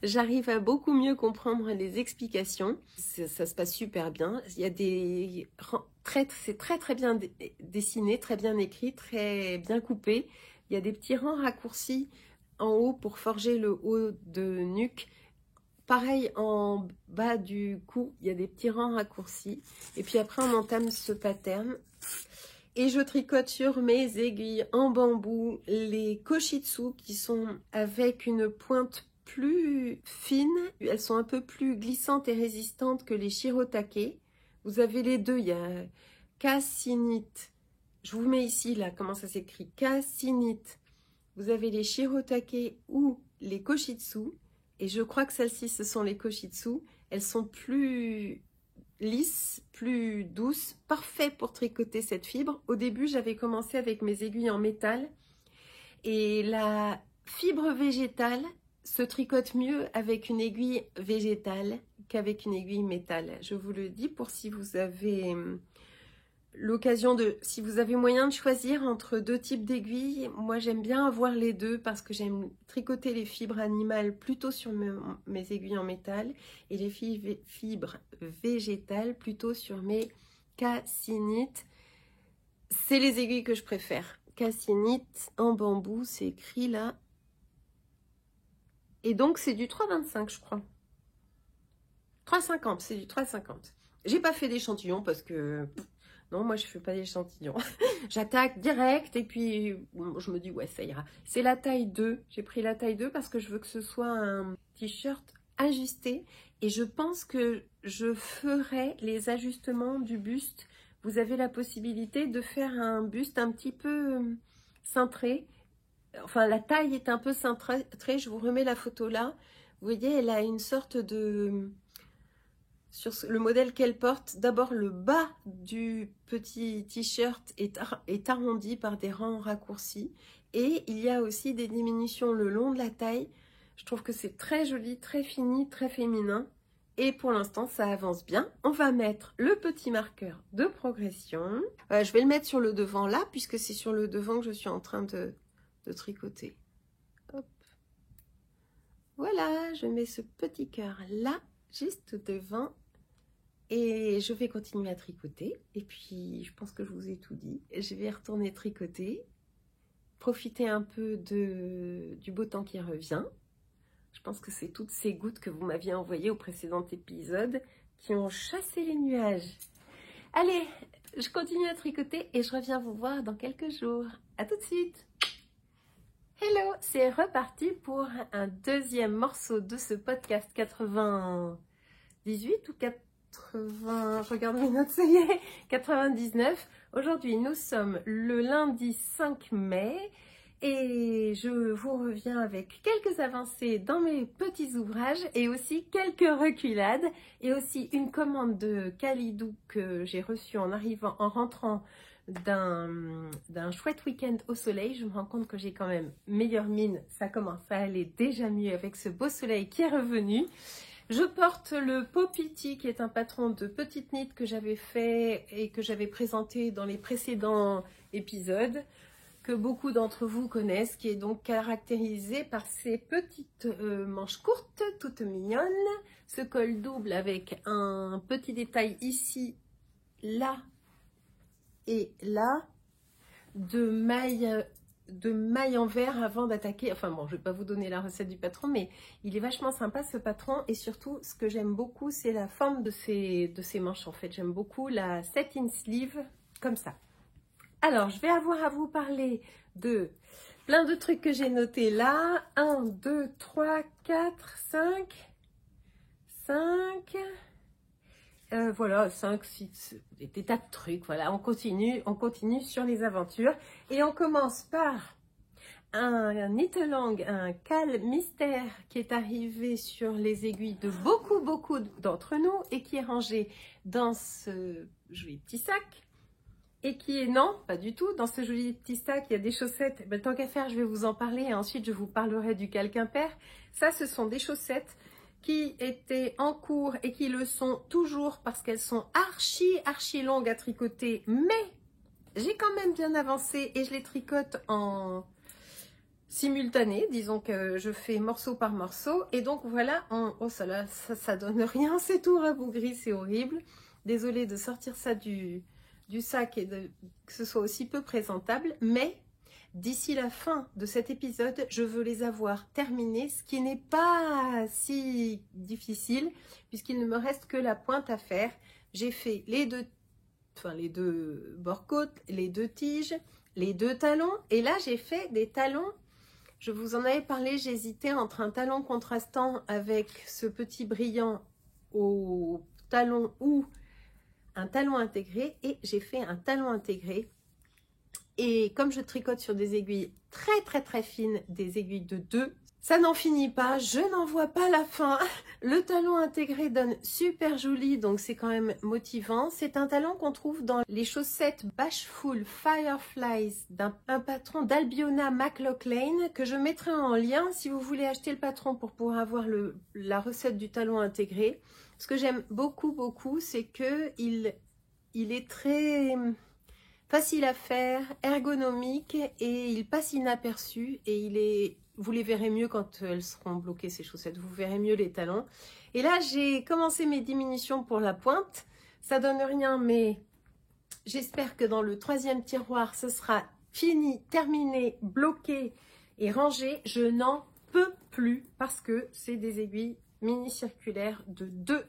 J'arrive à beaucoup mieux comprendre les explications. Ça se passe super bien. Il y a des... C'est très très bien dessiné, très bien écrit, très bien coupé. Il y a des petits rangs raccourcis en haut pour forger le haut de nuque. Pareil, en bas du cou, il y a des petits rangs raccourcis. Et puis après, on entame ce pattern. Et je tricote sur mes aiguilles en bambou les Koshitsu qui sont avec une pointe plus fine. Elles sont un peu plus glissantes et résistantes que les Shirotake. Vous avez les deux, il y a Cassinites. Je vous mets ici, là, comment ça s'écrit. Cassinites. Vous avez les Shirotake ou les Koshitsu. Et je crois que celles-ci, ce sont les Koshitsu. Elles sont plus lisses, plus douces, parfait pour tricoter cette fibre. Au début, j'avais commencé avec mes aiguilles en métal. Et la fibre végétale se tricote mieux avec une aiguille végétale qu'avec une aiguille métal. Je vous le dis pour si vous avez... l'occasion de, si vous avez moyen de choisir entre deux types d'aiguilles, moi j'aime bien avoir les deux parce que j'aime tricoter les fibres animales plutôt sur mes aiguilles en métal et les fibres végétales plutôt sur mes cassinites. C'est les aiguilles que je préfère. Cassinites en bambou, c'est écrit là. Et donc c'est du 3,25 je crois. 3,50, c'est du 3,50. J'ai pas fait d'échantillon parce que... Non, moi, je fais pas d'échantillon. J'attaque direct et puis bon, je me dis, ouais, ça ira. C'est la taille 2. J'ai pris la taille 2 parce que je veux que ce soit un t-shirt ajusté. Et je pense que je ferai les ajustements du buste. Vous avez la possibilité de faire un buste un petit peu cintré. Enfin, la taille est un peu cintrée. Je vous remets la photo là. Vous voyez, elle a une sorte de... Sur le modèle qu'elle porte, d'abord le bas du petit t-shirt est arrondi par des rangs raccourcis et il y a aussi des diminutions le long de la taille. Je trouve que c'est très joli, très fini, très féminin et pour l'instant ça avance bien. On va mettre le petit marqueur de progression. Je vais le mettre sur le devant là puisque c'est sur le devant que je suis en train de tricoter. Hop. Voilà, je mets ce petit cœur là, juste devant. Et je vais continuer à tricoter. Et puis, je pense que je vous ai tout dit. Je vais retourner tricoter. Profiter un peu du beau temps qui revient. Je pense que c'est toutes ces gouttes que vous m'aviez envoyées au précédent épisode qui ont chassé les nuages. Allez, je continue à tricoter et je reviens vous voir dans quelques jours. À tout de suite. Hello, c'est reparti pour un deuxième morceau de ce podcast 98 ou 80, je regarde mes notes, ça y est, 99. Aujourd'hui, nous sommes le lundi 5 mai et je vous reviens avec quelques avancées dans mes petits ouvrages et aussi quelques reculades et aussi une commande de Kalidou que j'ai reçue en rentrant d'un chouette week-end au soleil. Je me rends compte que j'ai quand même meilleure mine, ça commence à aller déjà mieux avec ce beau soleil qui est revenu. Je porte le Popiti qui est un patron de petite knit que j'avais fait et que j'avais présenté dans les précédents épisodes, que beaucoup d'entre vous connaissent, qui est donc caractérisé par ces petites manches courtes, toutes mignonnes, ce col double avec un petit détail ici, là et là, de mailles en verre avant d'attaquer. Enfin bon, je ne vais pas vous donner la recette du patron, mais il est vachement sympa ce patron. Et surtout, ce que j'aime beaucoup, c'est la forme de ces manches en fait. J'aime beaucoup la satin sleeve comme ça. Alors, je vais avoir à vous parler de plein de trucs que j'ai notés là. 1, 2, 3, 4, 5. Voilà, 5, 6, des tas de trucs. Voilà, on continue sur les aventures. Et on commence par un knit-along, un cal mystère qui est arrivé sur les aiguilles de beaucoup d'entre nous et qui est rangé dans ce joli petit sac. Et qui est, non, pas du tout, dans ce joli petit sac, il y a des chaussettes. Ben, tant qu'à faire, je vais vous en parler et ensuite je vous parlerai du cal Quimper. Ça, ce sont des chaussettes qui étaient en cours et qui le sont toujours parce qu'elles sont archi longues à tricoter. Mais j'ai quand même bien avancé et je les tricote en simultané. Disons que je fais morceau par morceau. Et donc voilà, oh ça donne rien, c'est tout rabougri, c'est horrible. Désolée de sortir ça du sac et que ce soit aussi peu présentable, mais d'ici la fin de cet épisode, je veux les avoir terminés, ce qui n'est pas si difficile puisqu'il ne me reste que la pointe à faire. J'ai fait les deux bords-côtes, les deux tiges, les deux talons et là j'ai fait des talons. Je vous en avais parlé, j'hésitais entre un talon contrastant avec ce petit brillant au talon ou un talon intégré et j'ai fait un talon intégré. Et comme je tricote sur des aiguilles très fines, des aiguilles de 2, ça n'en finit pas, je n'en vois pas la fin. Le talon intégré donne super joli, donc c'est quand même motivant. C'est un talon qu'on trouve dans les chaussettes Bashful Fireflies d'un patron d'Albiona McLaughlin que je mettrai en lien si vous voulez acheter le patron pour pouvoir avoir la recette du talon intégré. Ce que j'aime beaucoup, c'est que il est très facile à faire, ergonomique et il passe inaperçu et vous les verrez mieux quand elles seront bloquées ces chaussettes, vous verrez mieux les talons. Et là j'ai commencé mes diminutions pour la pointe, ça donne rien mais j'espère que dans le 3e tiroir ce sera fini, terminé, bloqué et rangé. Je n'en peux plus parce que c'est des aiguilles mini circulaire de 2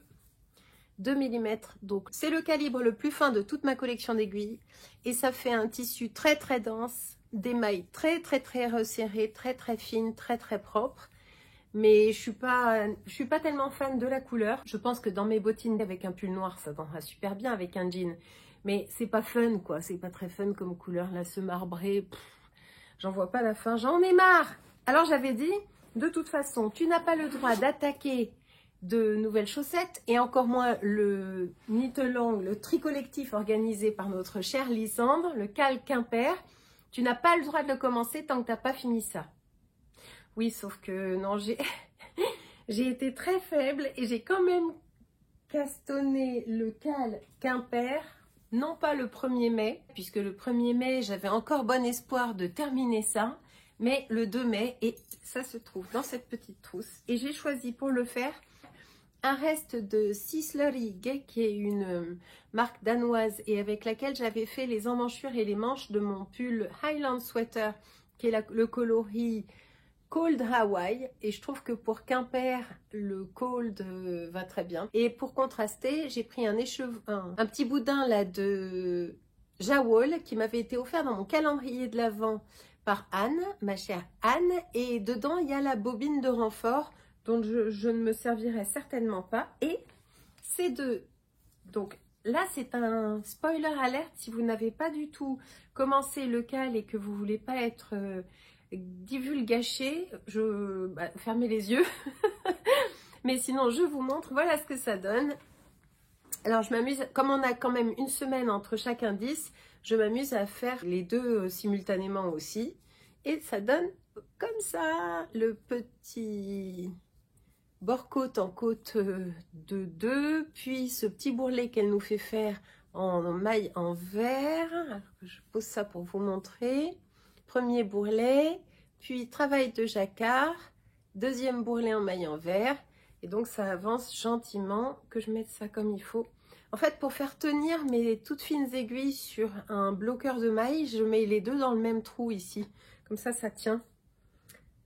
mm, donc c'est le calibre le plus fin de toute ma collection d'aiguilles et ça fait un tissu très dense, des mailles très resserrées, très fines, très propres. Mais je suis pas tellement fan de la couleur. Je pense que dans mes bottines avec un pull noir ça tendra super bien avec un jean, mais c'est pas fun quoi, c'est pas très fun comme couleur là, ce marbré, j'en vois pas la fin, j'en ai marre. Alors j'avais dit, de toute façon tu n'as pas le droit d'attaquer de nouvelles chaussettes et encore moins le knit-along, le tri collectif organisé par notre chère Lysandre, le cal Quimper. Tu n'as pas le droit de le commencer tant que tu n'as pas fini ça. Oui, sauf que non, j'ai été très faible et j'ai quand même castonné le cal Quimper, non pas le 1er mai, puisque le 1er mai, j'avais encore bon espoir de terminer ça, mais le 2 mai, et ça se trouve dans cette petite trousse. Et j'ai choisi pour le faire un reste de Sislerig, qui est une marque danoise et avec laquelle j'avais fait les emmanchures et les manches de mon pull Highland Sweater, qui est le coloris Cold Hawaii et je trouve que pour Quimper, le cold va très bien. Et pour contraster, j'ai pris un petit boudin là de Jawol qui m'avait été offert dans mon calendrier de l'Avent par Anne, ma chère Anne. Et dedans, il y a la bobine de renfort dont je ne me servirai certainement pas. Et ces deux, donc là c'est un spoiler alerte si vous n'avez pas du tout commencé le cal et que vous voulez pas être divulgaché, fermez les yeux. Mais sinon je vous montre, voilà ce que ça donne. Alors je m'amuse, comme on a quand même une semaine entre chaque indice, je m'amuse à faire les deux simultanément aussi. Et ça donne comme ça le petit bord-côte en côte de 2, puis ce petit bourrelet qu'elle nous fait faire en maille en vert. Alors, je pose ça pour vous montrer. Premier bourrelet, puis travail de jacquard, deuxième bourrelet en maille en vert. Et donc ça avance gentiment, que je mette ça comme il faut. En fait, pour faire tenir mes toutes fines aiguilles sur un bloqueur de maille, je mets les deux dans le même trou ici. Comme ça, ça tient.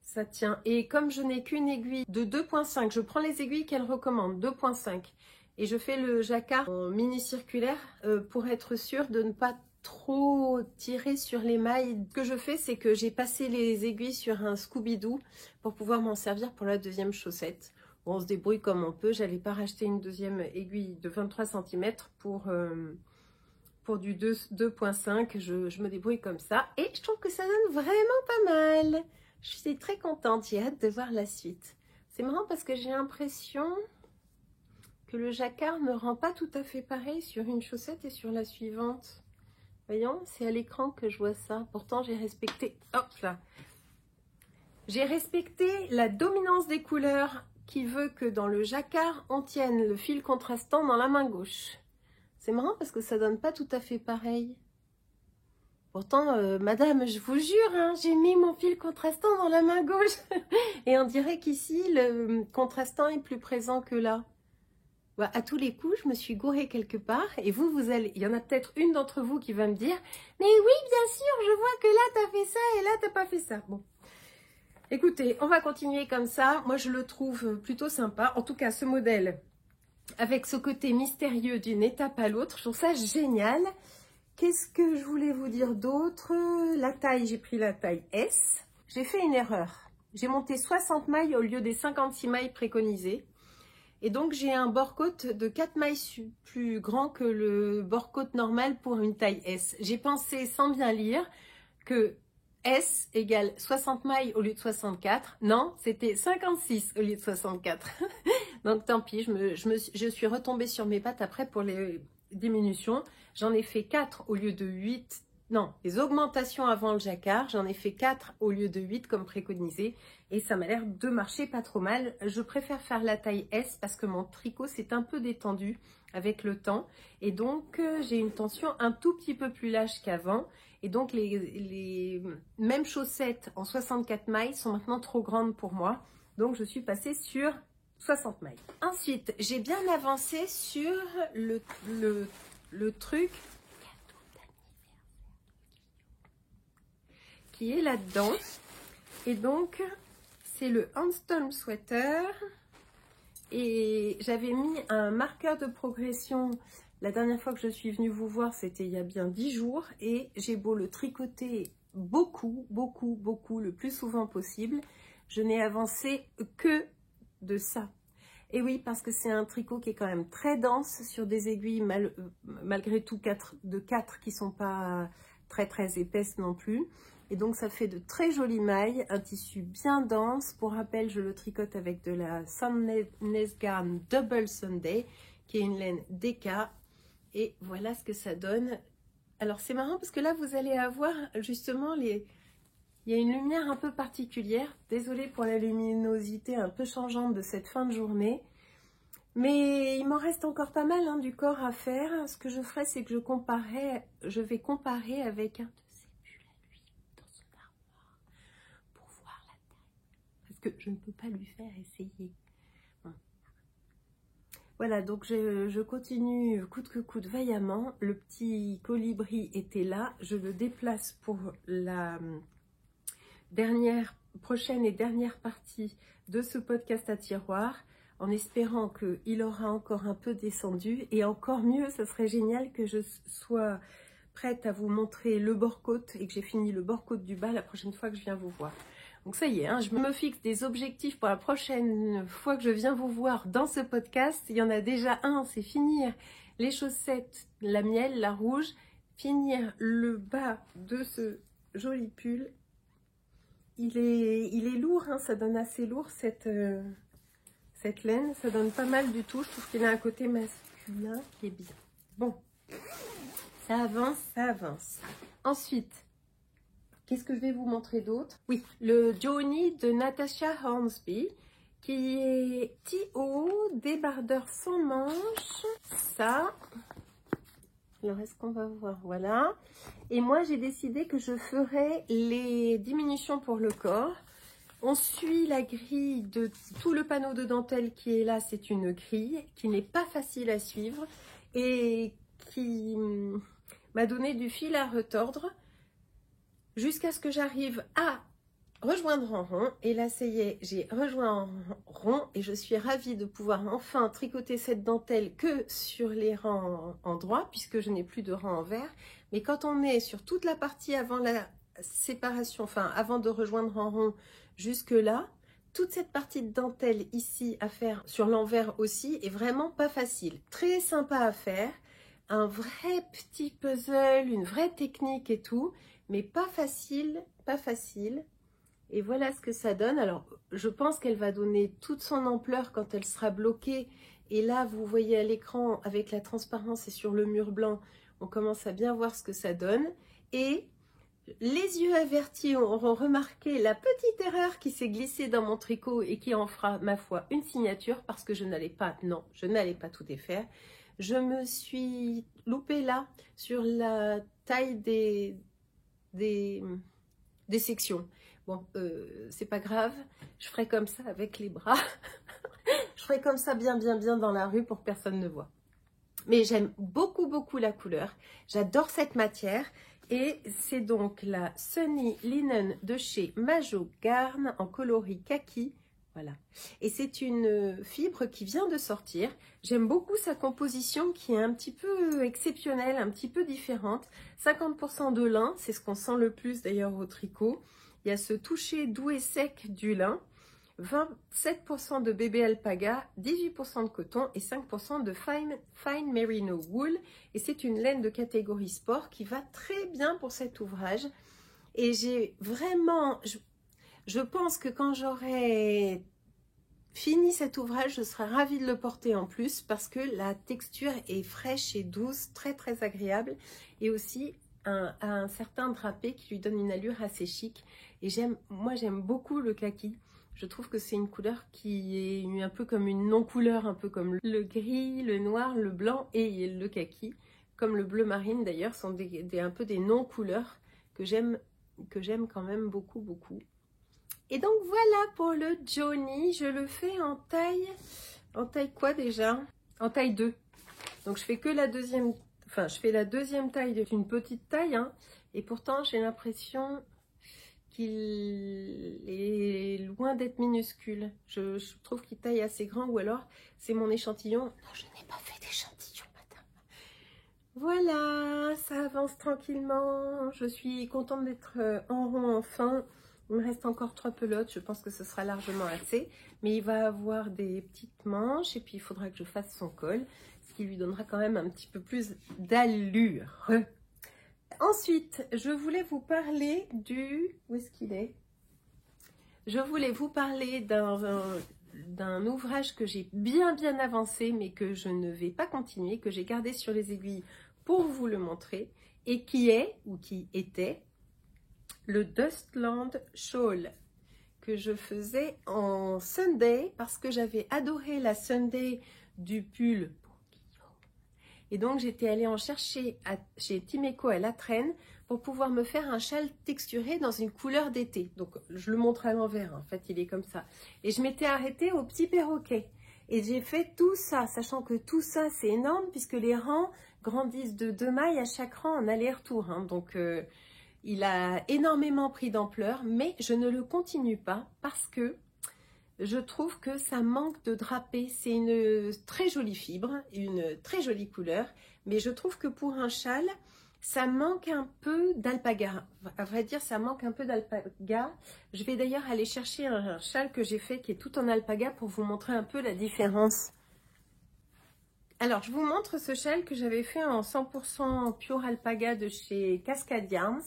Ça tient. Et comme je n'ai qu'une aiguille de 2.5, je prends les aiguilles qu'elle recommande, 2.5. Et je fais le jacquard en mini circulaire pour être sûre de ne pas trop tirer sur les mailles. Ce que je fais, c'est que j'ai passé les aiguilles sur un Scooby-Doo pour pouvoir m'en servir pour la deuxième chaussette. Bon, on se débrouille comme on peut. J'allais pas racheter une deuxième aiguille de 23 cm pour du 2.5. Je me débrouille comme ça. Et je trouve que ça donne vraiment pas mal. Je suis très contente, j'ai hâte de voir la suite. C'est marrant parce que j'ai l'impression que le jacquard ne rend pas tout à fait pareil sur une chaussette et sur la suivante. Voyons, c'est à l'écran que je vois ça. Pourtant, j'ai respecté... Hop là. J'ai respecté la dominance des couleurs qui veut que dans le jacquard, on tienne le fil contrastant dans la main gauche. C'est marrant parce que ça donne pas tout à fait pareil. Pourtant, madame, je vous jure, hein, j'ai mis mon fil contrastant dans la main gauche. Et on dirait qu'ici, le contrastant est plus présent que là. Bah, à tous les coups, je me suis gourée quelque part. Et vous allez... Il y en a peut-être une d'entre vous qui va me dire « Mais oui, bien sûr, je vois que là, t'as fait ça et là, t'as pas fait ça. » Bon. Écoutez, on va continuer comme ça. Moi, je le trouve plutôt sympa. En tout cas, ce modèle, avec ce côté mystérieux d'une étape à l'autre, je trouve ça génial. Qu'est-ce que je voulais vous dire d'autre? La taille, j'ai pris la taille S. J'ai fait une erreur. J'ai monté 60 mailles au lieu des 56 mailles préconisées. Et donc, j'ai un bord-côte de 4 mailles plus grand que le bord-côte normal pour une taille S. J'ai pensé, sans bien lire, que S égale 60 mailles au lieu de 64. Non, c'était 56 au lieu de 64. Donc, tant pis, je suis retombée sur mes pattes après pour les diminutions. J'en ai fait 4 au lieu de 8. Non, les augmentations avant le jacquard, j'en ai fait 4 au lieu de 8 comme préconisé. Et ça m'a l'air de marcher pas trop mal. Je préfère faire la taille S parce que mon tricot s'est un peu détendu avec le temps. Et donc, j'ai une tension un tout petit peu plus lâche qu'avant. Et donc, les mêmes chaussettes en 64 mailles sont maintenant trop grandes pour moi. Donc, je suis passée sur 60 mailles. Ensuite, j'ai bien avancé sur le truc qui est là-dedans. Et donc, c'est le Handstorm Sweater. Et j'avais mis un marqueur de progression. La dernière fois que je suis venue vous voir, c'était il y a bien 10 jours. Et j'ai beau le tricoter beaucoup, le plus souvent possible. Je n'ai avancé que de ça. Et oui, parce que c'est un tricot qui est quand même très dense sur des aiguilles, malgré tout 4 qui ne sont pas très épaisses non plus. Et donc, ça fait de très jolies mailles, un tissu bien dense. Pour rappel, je le tricote avec de la Sandnes Garn Double Sunday, qui est une laine DK. Et voilà ce que ça donne. Alors, c'est marrant parce que là, vous allez avoir justement il y a une lumière un peu particulière. Désolée pour la luminosité un peu changeante de cette fin de journée. Mais il m'en reste encore pas mal du corps à faire. Ce que je ferai, c'est que je vais comparer avec un de ces pulls à lui dans son armoire pour voir la taille. Parce que je ne peux pas lui faire essayer. Bon. Voilà, donc je continue coûte que coûte vaillamment. Le petit colibri était là. Je le déplace pour la dernière prochaine et dernière partie de ce podcast à tiroir, en espérant qu'il aura encore un peu descendu. Et encore mieux, ça serait génial que je sois prête à vous montrer le bord-côte et que j'ai fini le bord-côte du bas la prochaine fois que je viens vous voir. Donc ça y est, hein, je me fixe des objectifs pour la prochaine fois que je viens vous voir dans ce podcast. Il y en a déjà un, c'est finir les chaussettes, la miel, la rouge, finir le bas de ce joli pull. Il est lourd, hein, ça donne assez lourd cette laine, ça donne pas mal du tout. Je trouve qu'il a un côté masculin qui est bien. Bon, ça avance, ça avance. Ensuite, qu'est-ce que je vais vous montrer d'autre? Oui, le Johnny de Natasha Hornsby, qui est petit haut, débardeur sans manches. Ça, alors est-ce qu'on va voir? Voilà. Et moi, j'ai décidé que je ferai les diminutions pour le corps. On suit la grille de tout le panneau de dentelle qui est là. C'est une grille qui n'est pas facile à suivre et qui m'a donné du fil à retordre jusqu'à ce que j'arrive à rejoindre en rond. Et là, ça y est, j'ai rejoint en rond et je suis ravie de pouvoir enfin tricoter cette dentelle que sur les rangs en droit, puisque je n'ai plus de rang en vert. Mais quand on est sur toute la partie avant la séparation, enfin avant de rejoindre en rond jusque là, toute cette partie de dentelle ici à faire sur l'envers aussi est vraiment pas facile. Très sympa à faire, un vrai petit puzzle, une vraie technique et tout, mais pas facile, pas facile. Et voilà ce que ça donne. Alors, je pense qu'elle va donner toute son ampleur quand elle sera bloquée. Et là, vous voyez à l'écran, avec la transparence et sur le mur blanc, on commence à bien voir ce que ça donne. Et les yeux avertis auront remarqué la petite erreur qui s'est glissée dans mon tricot et qui en fera, ma foi, une signature, parce que je n'allais pas, non, je n'allais pas tout défaire. Je me suis loupée là, sur la taille des sections. Bon, c'est pas grave, je ferai comme ça avec les bras. Je ferai comme ça bien dans la rue pour que personne ne voit. Mais j'aime beaucoup la couleur. J'adore cette matière. Et c'est donc la Sunny Linen de chez Majo Garn en coloris kaki. Voilà. Et c'est une fibre qui vient de sortir. J'aime beaucoup sa composition qui est un petit peu exceptionnelle, un petit peu différente. 50% de lin, c'est ce qu'on sent le plus d'ailleurs au tricot. Il y a ce toucher doux et sec du lin. 27% de bébé alpaga, 18% de coton et 5% de fine merino wool. Et c'est une laine de catégorie sport qui va très bien pour cet ouvrage. Et j'ai vraiment, je pense que quand j'aurai fini cet ouvrage, je serai ravie de le porter en plus parce que la texture est fraîche et douce, très agréable. Et aussi un certain drapé qui lui donne une allure assez chic. Et moi j'aime beaucoup le kaki. Je trouve que c'est une couleur qui est un peu comme une non-couleur, un peu comme le gris, le noir, le blanc et le kaki. Comme le bleu marine d'ailleurs, sont un peu des non-couleurs que j'aime quand même beaucoup. Et donc voilà pour le Johnny, je le fais en taille quoi déjà? En taille 2. Donc je fais que la deuxième, enfin je fais la deuxième taille d'une petite taille, hein, et pourtant j'ai l'impression qu'il est loin d'être minuscule. Je trouve qu'il taille assez grand, ou alors c'est mon échantillon. Non, je n'ai pas fait d'échantillon, madame. Voilà, ça avance tranquillement. Je suis contente d'être en rond enfin. Il me reste encore 3 pelotes, je pense que ce sera largement assez. Mais il va avoir des petites manches et puis il faudra que je fasse son col, ce qui lui donnera quand même un petit peu plus d'allure. Ensuite, je voulais vous parler où est-ce qu'il est? Je voulais vous parler d'un ouvrage que j'ai bien avancé, mais que je ne vais pas continuer, que j'ai gardé sur les aiguilles pour vous le montrer, et qui était le Dustland Shawl, que je faisais en Sunday, parce que j'avais adoré la Sunday du pull. Et donc, j'étais allée en chercher chez Timeco à La Traîne pour pouvoir me faire un châle texturé dans une couleur d'été. Donc, je le montre à l'envers, en fait, il est comme ça. Et je m'étais arrêtée au petit perroquet. Et j'ai fait tout ça, sachant que tout ça, c'est énorme, puisque les rangs grandissent de 2 mailles à chaque rang en aller-retour. Hein. Donc, il a énormément pris d'ampleur, mais je ne le continue pas parce que je trouve que ça manque de drapé. C'est une très jolie fibre, une très jolie couleur, mais je trouve que pour un châle, ça manque un peu d'alpaga. À vrai dire, ça manque un peu d'alpaga. Je vais d'ailleurs aller chercher un châle que j'ai fait qui est tout en alpaga pour vous montrer un peu la différence. Alors, je vous montre ce châle que j'avais fait en 100% pure alpaga de chez Cascade Yarns.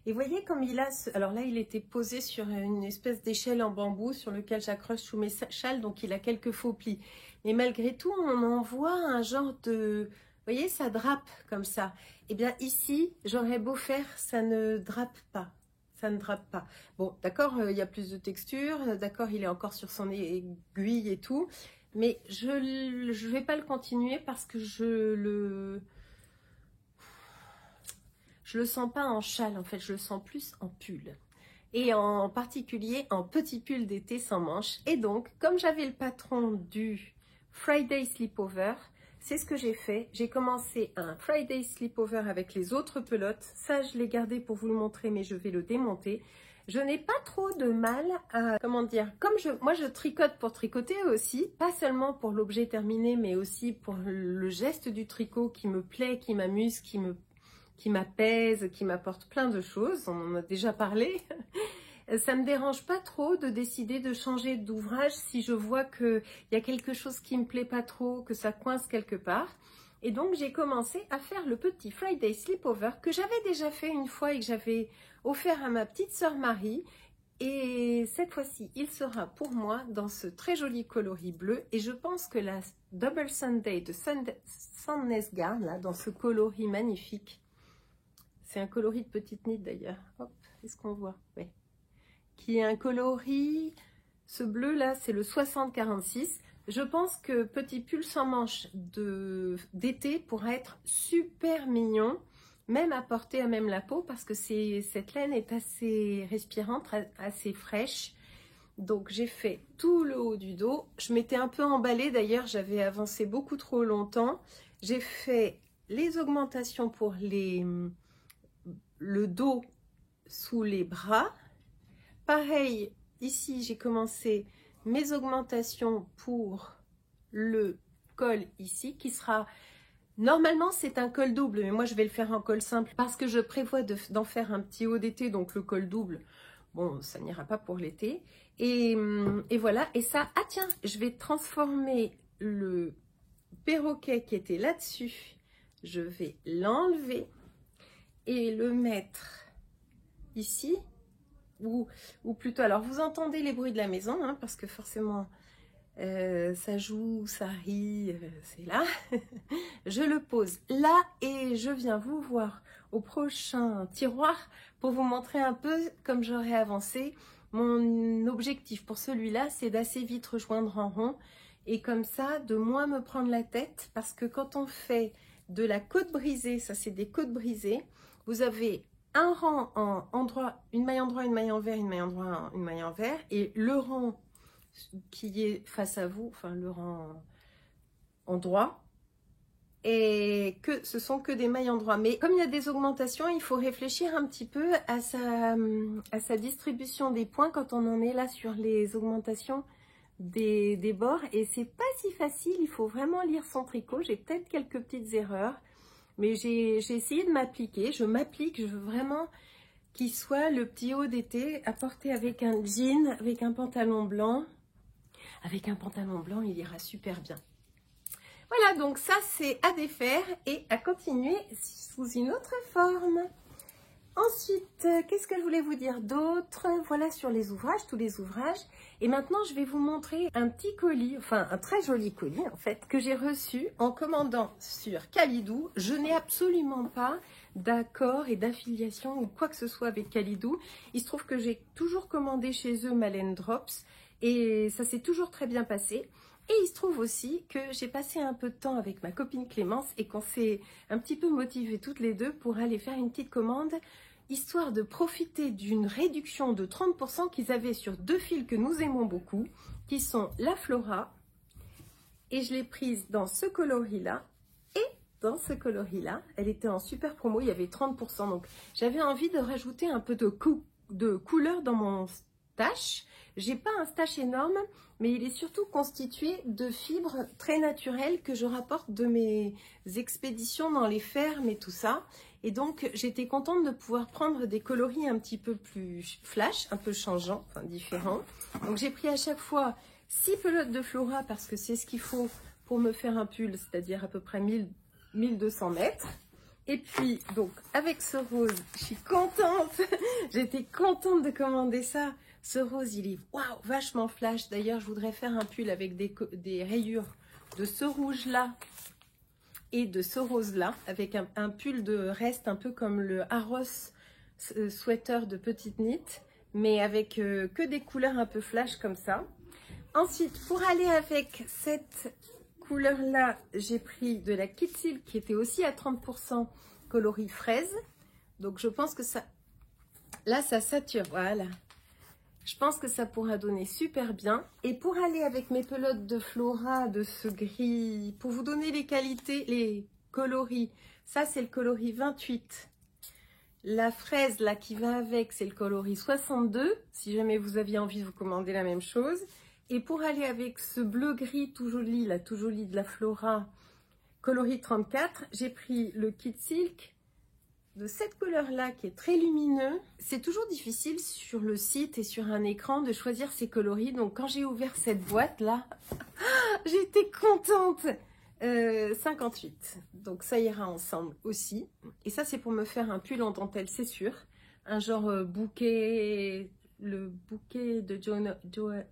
Et voyez comme il a... Alors là, il était posé sur une espèce d'échelle en bambou sur lequel j'accroche tous mes châles, donc il a quelques faux plis. Mais malgré tout, on en voit un genre de... Vous voyez, ça drape comme ça. Eh bien ici, j'aurais beau faire, ça ne drape pas. Ça ne drape pas. Bon, d'accord, il y a plus de texture, d'accord, il est encore sur son aiguille et tout. Mais je ne vais pas le continuer parce que je le sens pas en châle, en fait, je le sens plus en pull. Et en particulier en petit pull d'été sans manches. Et donc, comme j'avais le patron du Friday Sleepover, c'est ce que j'ai fait. J'ai commencé un Friday Sleepover avec les autres pelotes. Ça, je l'ai gardé pour vous le montrer, mais je vais le démonter. Je n'ai pas trop de mal à, comment dire, comme moi je tricote pour tricoter aussi, pas seulement pour l'objet terminé, mais aussi pour le geste du tricot qui me plaît, qui m'amuse, qui m'apaise, qui m'apporte plein de choses, on en a déjà parlé. Ça me dérange pas trop de décider de changer d'ouvrage si je vois qu'il y a quelque chose qui me plaît pas trop, que ça coince quelque part. Et donc j'ai commencé à faire le petit Friday Sleepover que j'avais déjà fait une fois et que j'avais offert à ma petite sœur Marie. Et cette fois-ci, il sera pour moi dans ce très joli coloris bleu. Et je pense que la Double Sunday de Sandnes Garn, là, dans ce coloris magnifique, c'est un coloris de petite nid d'ailleurs. Hop, est-ce qu'on voit? Ouais. Qui est un coloris, ce bleu là, c'est le 60-46. Je pense que petit pull sans manches d'été pourrait être super mignon, même à porter à même la peau, parce que cette laine est assez respirante, assez fraîche. Donc j'ai fait tout le haut du dos. Je m'étais un peu emballée d'ailleurs, j'avais avancé beaucoup trop longtemps. J'ai fait les augmentations pour le dos sous les bras. Pareil, ici j'ai commencé mes augmentations pour le col ici, qui sera... Normalement c'est un col double, mais moi je vais le faire en col simple parce que je prévois d'en faire un petit haut d'été, donc le col double, bon ça n'ira pas pour l'été. Et voilà, et ça, ah tiens, je vais transformer le perroquet qui était là-dessus, je vais l'enlever et le mettre ici. Ou plutôt, alors vous entendez les bruits de la maison, hein, parce que forcément ça joue, ça rit, c'est là. Je le pose là et je viens vous voir au prochain tiroir pour vous montrer un peu comme j'aurais avancé. Mon objectif pour celui-là, c'est d'assez vite rejoindre en rond et comme ça de moins me prendre la tête, parce que quand on fait de la côte brisée, ça c'est des côtes brisées, vous avez un rang en droit, une maille en droit, une maille envers, une maille en droit, une maille envers, et le rang qui est face à vous, enfin le rang en droit, et que ce sont que des mailles en droit. Mais comme il y a des augmentations, il faut réfléchir un petit peu à sa distribution des points quand on en est là sur les augmentations des bords, et c'est pas si facile, il faut vraiment lire son tricot. J'ai peut-être quelques petites erreurs, mais j'ai essayé de m'appliquer. Je m'applique, je veux vraiment qu'il soit le petit haut d'été à porter avec un jean, avec un pantalon blanc. Avec un pantalon blanc, il ira super bien. Voilà, donc ça c'est à défaire et à continuer sous une autre forme. Ensuite, qu'est-ce que je voulais vous dire d'autre? Voilà sur les ouvrages, tous les ouvrages. Et maintenant, je vais vous montrer un petit colis, enfin un très joli colis en fait, que j'ai reçu en commandant sur Calidou. Je n'ai absolument pas d'accord et d'affiliation ou quoi que ce soit avec Calidou. Il se trouve que j'ai toujours commandé chez eux ma laine Drops et ça s'est toujours très bien passé. Et il se trouve aussi que j'ai passé un peu de temps avec ma copine Clémence et qu'on s'est un petit peu motivées toutes les deux pour aller faire une petite commande, histoire de profiter d'une réduction de 30% qu'ils avaient sur deux fils que nous aimons beaucoup, qui sont la Flora, et je l'ai prise dans ce coloris-là, et dans ce coloris-là. Elle était en super promo, il y avait 30%. Donc, j'avais envie de rajouter un peu de couleur dans mon stash. J'ai pas un stash énorme, mais il est surtout constitué de fibres très naturelles que je rapporte de mes expéditions dans les fermes et tout ça. Et donc, j'étais contente de pouvoir prendre des coloris un petit peu plus flash, un peu changeants, enfin différents. Donc, j'ai pris à chaque fois 6 pelotes de Flora parce que c'est ce qu'il faut pour me faire un pull, c'est-à-dire à peu près 1200 mètres. Et puis, donc, avec ce rose, je suis contente. J'étais contente de commander ça. Ce rose, il est waouh, vachement flash. D'ailleurs, je voudrais faire un pull avec des rayures de ce rouge-là et de ce rose-là, avec un pull de reste, un peu comme le Harros sweater de petite knit, mais avec que des couleurs un peu flash comme ça. Ensuite, pour aller avec cette couleur-là, j'ai pris de la Kid Silk qui était aussi à 30% coloris fraise. Donc, je pense que ça... Là, ça sature, voilà. Je pense que ça pourra donner super bien. Et pour aller avec mes pelotes de Flora de ce gris, pour vous donner les qualités, les coloris, ça c'est le coloris 28. La fraise là qui va avec, c'est le coloris 62. Si jamais vous aviez envie de vous commander la même chose. Et pour aller avec ce bleu gris tout joli, là, tout joli de la Flora, coloris 34, j'ai pris le Kid Silk de cette couleur-là qui est très lumineux. C'est toujours difficile sur le site et sur un écran de choisir ces coloris. Donc quand j'ai ouvert cette boîte-là, j'étais contente. 58. Donc ça ira ensemble aussi. Et ça, c'est pour me faire un pull en dentelle, c'est sûr. Un genre bouquet, le bouquet de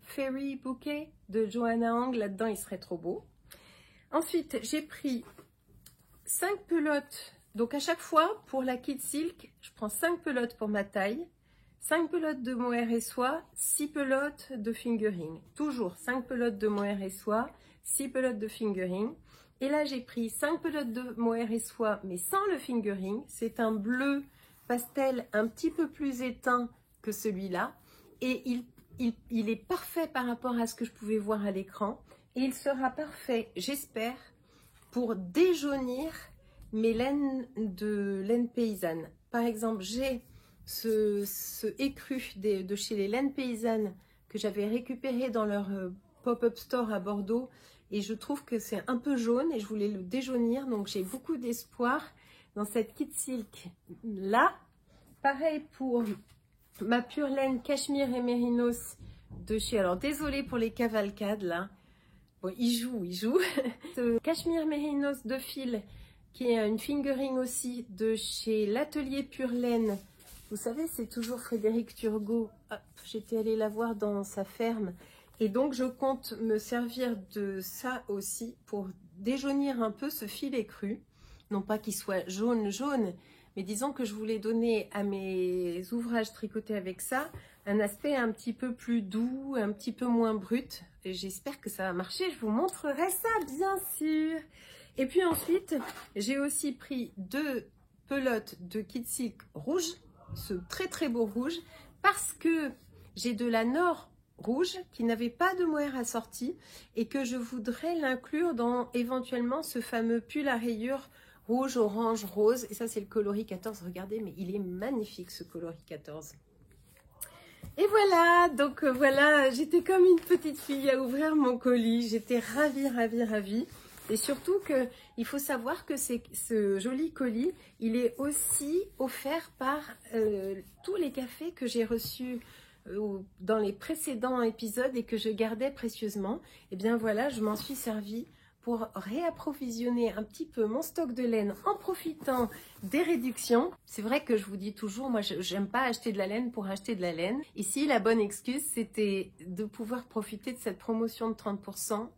Fairy Bouquet de Joanna Hang. Là-dedans, il serait trop beau. Ensuite, j'ai pris 5 pelotes. Donc à chaque fois, pour la Kid Silk, je prends 5 pelotes pour ma taille, 5 pelotes de mohair et soie, 6 pelotes de fingering. Toujours 5 pelotes de mohair et soie, 6 pelotes de fingering. Et là, j'ai pris 5 pelotes de mohair et soie, mais sans le fingering. C'est un bleu pastel un petit peu plus éteint que celui-là. Et il est parfait par rapport à ce que je pouvais voir à l'écran. Et il sera parfait, j'espère, pour déjaunir mes laines de laine paysanne. Par exemple, j'ai ce écru de chez les laines paysannes que j'avais récupéré dans leur pop-up store à Bordeaux et je trouve que c'est un peu jaune et je voulais le déjaunir, donc j'ai beaucoup d'espoir dans cette Kid Silk là. Pareil pour ma pure laine cachemire et mérinos de chez, alors désolée pour les cavalcades là, bon il joue ce cachemire mérinos de fil qui est une fingering aussi de chez l'atelier Pure Laine. Vous savez, c'est toujours Frédéric Turgot. J'étais allée la voir dans sa ferme. Et donc, je compte me servir de ça aussi pour déjaunir un peu ce filet cru. Non pas qu'il soit jaune, mais disons que je voulais donner à mes ouvrages tricotés avec ça un aspect un petit peu plus doux, un petit peu moins brut. Et j'espère que ça va marcher. Je vous montrerai ça, bien sûr. Et puis ensuite, j'ai aussi pris 2 pelotes de Kid Silk rouge, ce très très beau rouge, parce que j'ai de la Nord rouge qui n'avait pas de mohair assorti et que je voudrais l'inclure dans éventuellement ce fameux pull à rayures rouge, orange, rose. Et ça, c'est le coloris 14. Regardez, mais il est magnifique ce coloris 14. Et voilà, donc voilà, j'étais comme une petite fille à ouvrir mon colis. J'étais ravie. Et surtout qu'il faut savoir que ce joli colis, il est aussi offert par tous les cafés que j'ai reçus dans les précédents épisodes et que je gardais précieusement. Et bien voilà, je m'en suis servie pour réapprovisionner un petit peu mon stock de laine en profitant des réductions. C'est vrai que je vous dis toujours, moi j'aime pas acheter de la laine pour acheter de la laine. Ici, la bonne excuse, c'était de pouvoir profiter de cette promotion de 30%.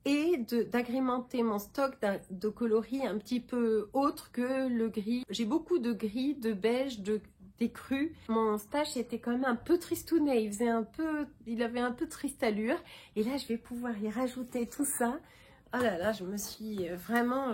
Et d'agrémenter mon stock de coloris un petit peu autre que le gris. J'ai beaucoup de gris, de beige, des crus. Mon stash était quand même un peu tristounet, il avait un peu triste allure. Et là, je vais pouvoir y rajouter tout ça. Oh là là, je me suis vraiment,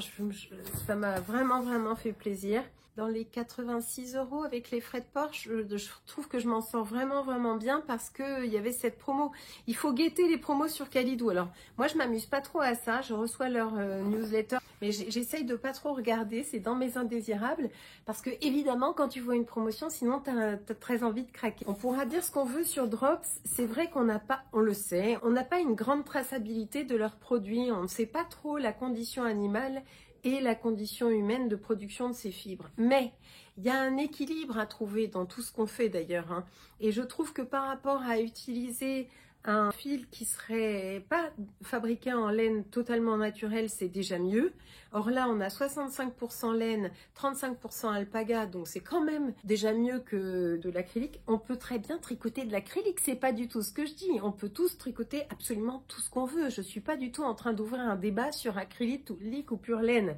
ça m'a vraiment fait plaisir. dans les 86 € avec les frais de port. Je trouve que je m'en sors vraiment bien parce qu'il y avait cette promo. Il faut guetter les promos sur Kalidou. Alors moi je m'amuse pas trop à ça, je reçois leur newsletter, mais j'essaye de pas trop regarder, c'est dans mes indésirables, parce que évidemment quand tu vois une promotion, sinon tu as très envie de craquer. On pourra dire ce qu'on veut sur Drops, c'est vrai qu'on n'a pas, on le sait, on n'a pas une grande traçabilité de leurs produits, on ne sait pas trop la condition animale et la condition humaine de production de ces fibres. Mais il y a un équilibre à trouver dans tout ce qu'on fait d'ailleurs, hein. Et je trouve que par rapport à utiliser un fil qui serait pas fabriqué en laine totalement naturelle, c'est déjà mieux. Or là, on a 65% laine, 35% alpaga, donc c'est quand même déjà mieux que de l'acrylique. On peut très bien tricoter de l'acrylique, c'est pas du tout ce que je dis. On peut tous tricoter absolument tout ce qu'on veut. Je suis pas du tout en train d'ouvrir un débat sur acrylique ou pure laine.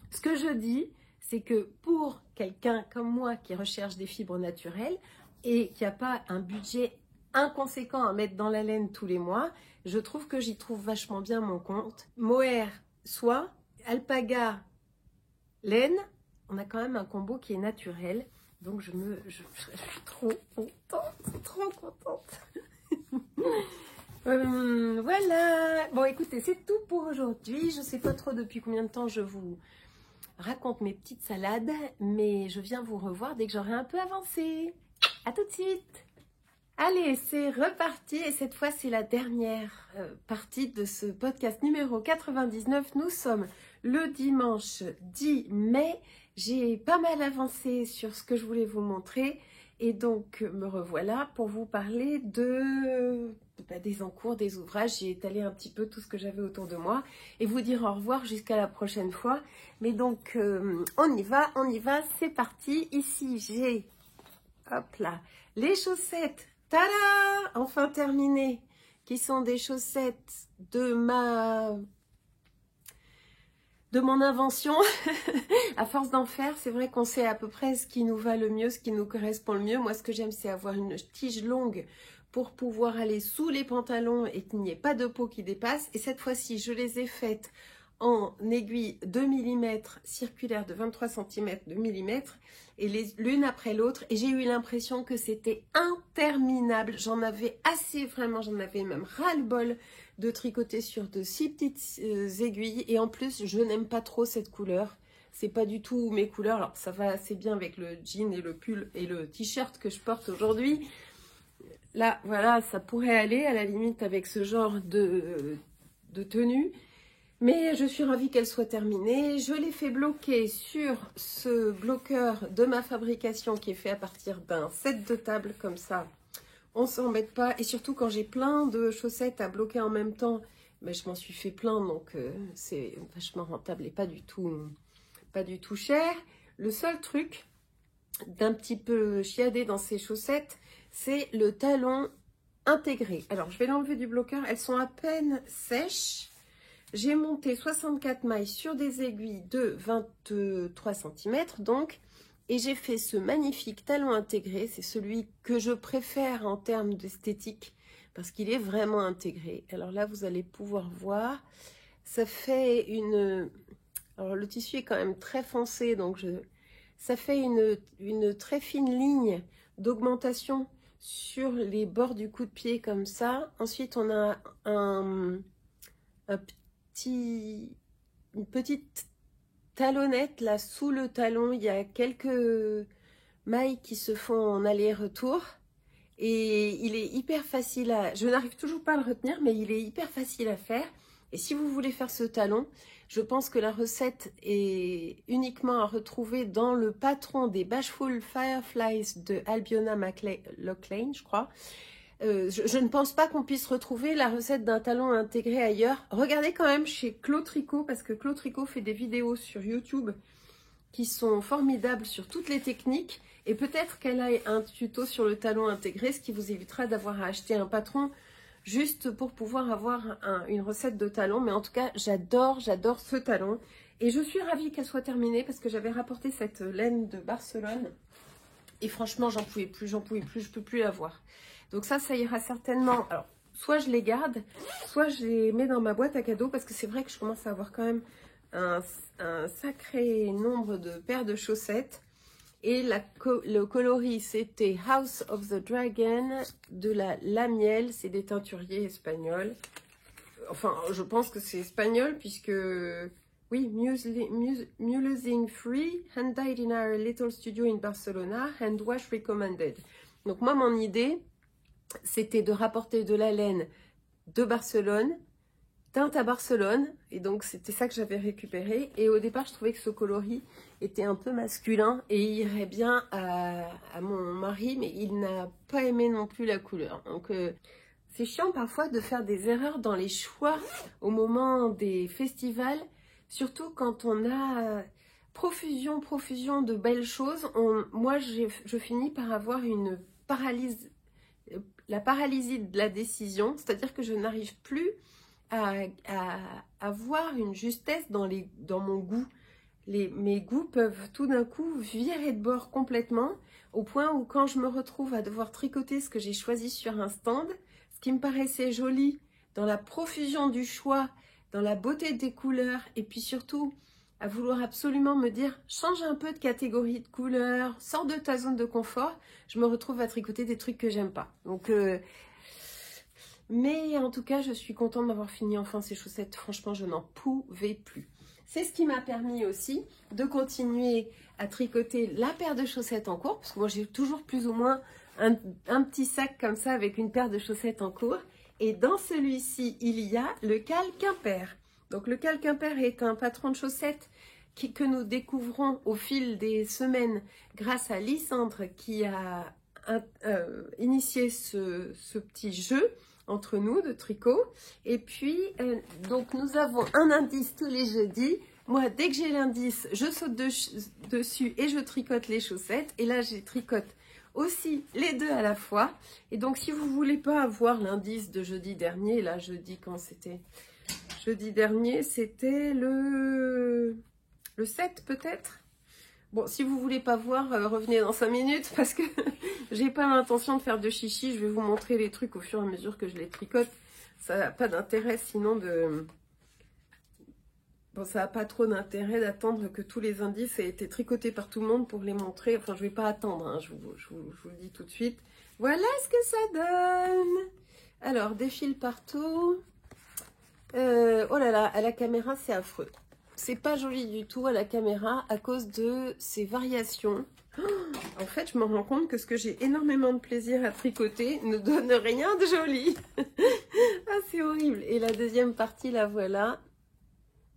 Ce que je dis, c'est que pour quelqu'un comme moi qui recherche des fibres naturelles et qui n'a pas un budget inconséquent à mettre dans la laine tous les mois, je trouve que j'y trouve vachement bien mon compte. Mohair, soie, alpaga, laine, on a quand même un combo qui est naturel. Donc je suis trop contente. Voilà. Bon écoutez, c'est tout pour aujourd'hui. Je ne sais pas trop depuis combien de temps je vous raconte mes petites salades, mais je viens vous revoir dès que j'aurai un peu avancé. À tout de suite. Allez, c'est reparti et cette fois c'est la dernière partie de ce podcast numéro 99. Nous sommes le dimanche 10 mai. J'ai pas mal avancé sur ce que je voulais vous montrer et donc me revoilà pour vous parler des encours, des ouvrages. J'ai étalé un petit peu tout ce que j'avais autour de moi et vous dire au revoir jusqu'à la prochaine fois. Mais donc on y va, c'est parti. Ici j'ai, hop là, les chaussettes. Tada! Enfin terminées, qui sont des chaussettes de mon invention. À force d'en faire, c'est vrai qu'on sait à peu près ce qui nous va le mieux, ce qui nous correspond le mieux. Moi, ce que j'aime, c'est avoir une tige longue pour pouvoir aller sous les pantalons et qu'il n'y ait pas de peau qui dépasse. Et cette fois-ci, je les ai faites en aiguille 2 mm circulaire de 23 cm de millimètres et l'une après l'autre, et j'ai eu l'impression que c'était interminable. J'en avais assez, vraiment, j'en avais même ras-le-bol de tricoter sur de si petites aiguilles, et en plus je n'aime pas trop cette couleur, c'est pas du tout mes couleurs. Alors ça va assez bien avec le jean et le pull et le t-shirt que je porte aujourd'hui. Là voilà, ça pourrait aller à la limite avec ce genre de tenue. Mais je suis ravie qu'elle soit terminée. Je l'ai fait bloquer sur ce bloqueur de ma fabrication qui est fait à partir d'un set de table, comme ça on ne s'embête pas. Et surtout quand j'ai plein de chaussettes à bloquer en même temps, mais je m'en suis fait plein, donc c'est vachement rentable et pas du tout cher. Le seul truc d'un petit peu chiadé dans ces chaussettes, c'est le talon intégré. Alors je vais l'enlever du bloqueur, elles sont à peine sèches. J'ai monté 64 mailles sur des aiguilles de 23 cm donc, et j'ai fait ce magnifique talon intégré. C'est celui que je préfère en termes d'esthétique parce qu'il est vraiment intégré. Alors là, vous allez pouvoir voir, ça fait une... Alors le tissu est quand même très foncé, donc ça fait une très fine ligne d'augmentation sur les bords du coup-de-pied comme ça. Ensuite, on a une petite talonnette là sous le talon. Il y a quelques mailles qui se font en aller-retour et il est hyper facile à... Je n'arrive toujours pas à le retenir, mais il est hyper facile à faire. Et si vous voulez faire ce talon, je pense que la recette est uniquement à retrouver dans le patron des Bashful Fireflies de Albiona McLaughlin, je crois. Je ne pense pas qu'on puisse retrouver la recette d'un talon intégré ailleurs. Regardez quand même chez Clo Tricot, parce que Clo Tricot fait des vidéos sur YouTube qui sont formidables sur toutes les techniques. Et peut-être qu'elle a un tuto sur le talon intégré, ce qui vous évitera d'avoir à acheter un patron juste pour pouvoir avoir une recette de talon. Mais en tout cas, j'adore ce talon. Et je suis ravie qu'elle soit terminée parce que j'avais rapporté cette laine de Barcelone. Et franchement, j'en pouvais plus, je peux plus la voir. Donc ça ira certainement. Alors, soit je les garde, soit je les mets dans ma boîte à cadeaux, parce que c'est vrai que je commence à avoir quand même un sacré nombre de paires de chaussettes. Et le coloris, c'était House of the Dragon de la Lamiel. C'est des teinturiers espagnols. Enfin, je pense que c'est espagnol puisque... Oui, Mulesing Free, hand dyed in our little studio in Barcelona, hand wash recommended. Donc moi, mon idée, c'était de rapporter de la laine de Barcelone, teinte à Barcelone, et donc c'était ça que j'avais récupéré. Et au départ, je trouvais que ce coloris était un peu masculin et il irait bien à mon mari, mais il n'a pas aimé non plus la couleur. Donc c'est chiant parfois de faire des erreurs dans les choix au moment des festivals, surtout quand on a profusion de belles choses. Moi, je finis par avoir une paralysie, la paralysie de la décision, c'est-à-dire que je n'arrive plus à avoir une justesse dans mon goût. Mes goûts peuvent tout d'un coup virer de bord complètement, au point où quand je me retrouve à devoir tricoter ce que j'ai choisi sur un stand, ce qui me paraissait joli dans la profusion du choix, dans la beauté des couleurs, et puis surtout à vouloir absolument me dire change un peu de catégorie de couleurs, sors de ta zone de confort, je me retrouve à tricoter des trucs que j'aime pas. Donc mais en tout cas, je suis contente d'avoir fini enfin ces chaussettes. Franchement, je n'en pouvais plus. C'est ce qui m'a permis aussi de continuer à tricoter la paire de chaussettes en cours. Parce que moi, j'ai toujours plus ou moins un petit sac comme ça avec une paire de chaussettes en cours. Et dans celui-ci, il y a le calque impair. Donc le calque impair est un patron de chaussettes que nous découvrons au fil des semaines grâce à Lysandre qui a initié ce petit jeu entre nous de tricot. Et puis donc nous avons un indice tous les jeudis. Moi, dès que j'ai l'indice, je saute dessus et je tricote les chaussettes. Et là, je tricote aussi les deux à la fois. Et donc si vous voulez pas avoir l'indice de jeudi dernier, là jeudi quand c'était jeudi dernier, c'était le 7 peut-être. Bon, si vous voulez pas voir, revenez dans 5 minutes parce que j'ai pas l'intention de faire de chichi. Je vais vous montrer les trucs au fur et à mesure que je les tricote. Ça n'a pas d'intérêt sinon de... Bon, ça n'a pas trop d'intérêt d'attendre que tous les indices aient été tricotés par tout le monde pour les montrer. Enfin, je vais pas attendre, hein, je vous le dis tout de suite. Voilà ce que ça donne. Alors, des fils partout. Oh là là, à la caméra, c'est affreux. C'est pas joli du tout à la caméra à cause de ces variations. En fait, je me rends compte que ce que j'ai énormément de plaisir à tricoter ne donne rien de joli. Ah, c'est horrible. Et la deuxième partie, la voilà.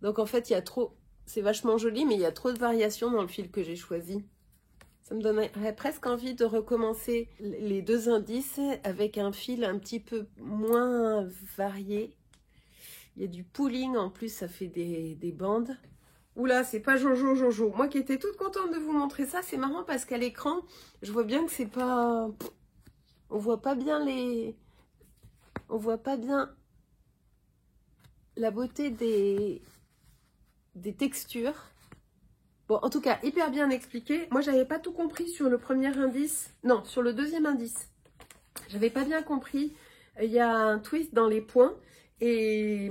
Donc en fait, il y a trop... C'est vachement joli, mais il y a trop de variations dans le fil que j'ai choisi. Ça me donnerait presque envie de recommencer les deux indices avec un fil un petit peu moins varié. Il y a du pooling, en plus, ça fait des bandes. Oula, c'est pas Jojo. Moi qui étais toute contente de vous montrer ça, c'est marrant parce qu'à l'écran, je vois bien que c'est pas... On voit pas bien les... On voit pas bien la beauté des textures. Bon, en tout cas, hyper bien expliqué. Moi, j'avais pas tout compris sur le premier indice. Non, sur le deuxième indice. J'avais pas bien compris. Il y a un twist dans les points. Et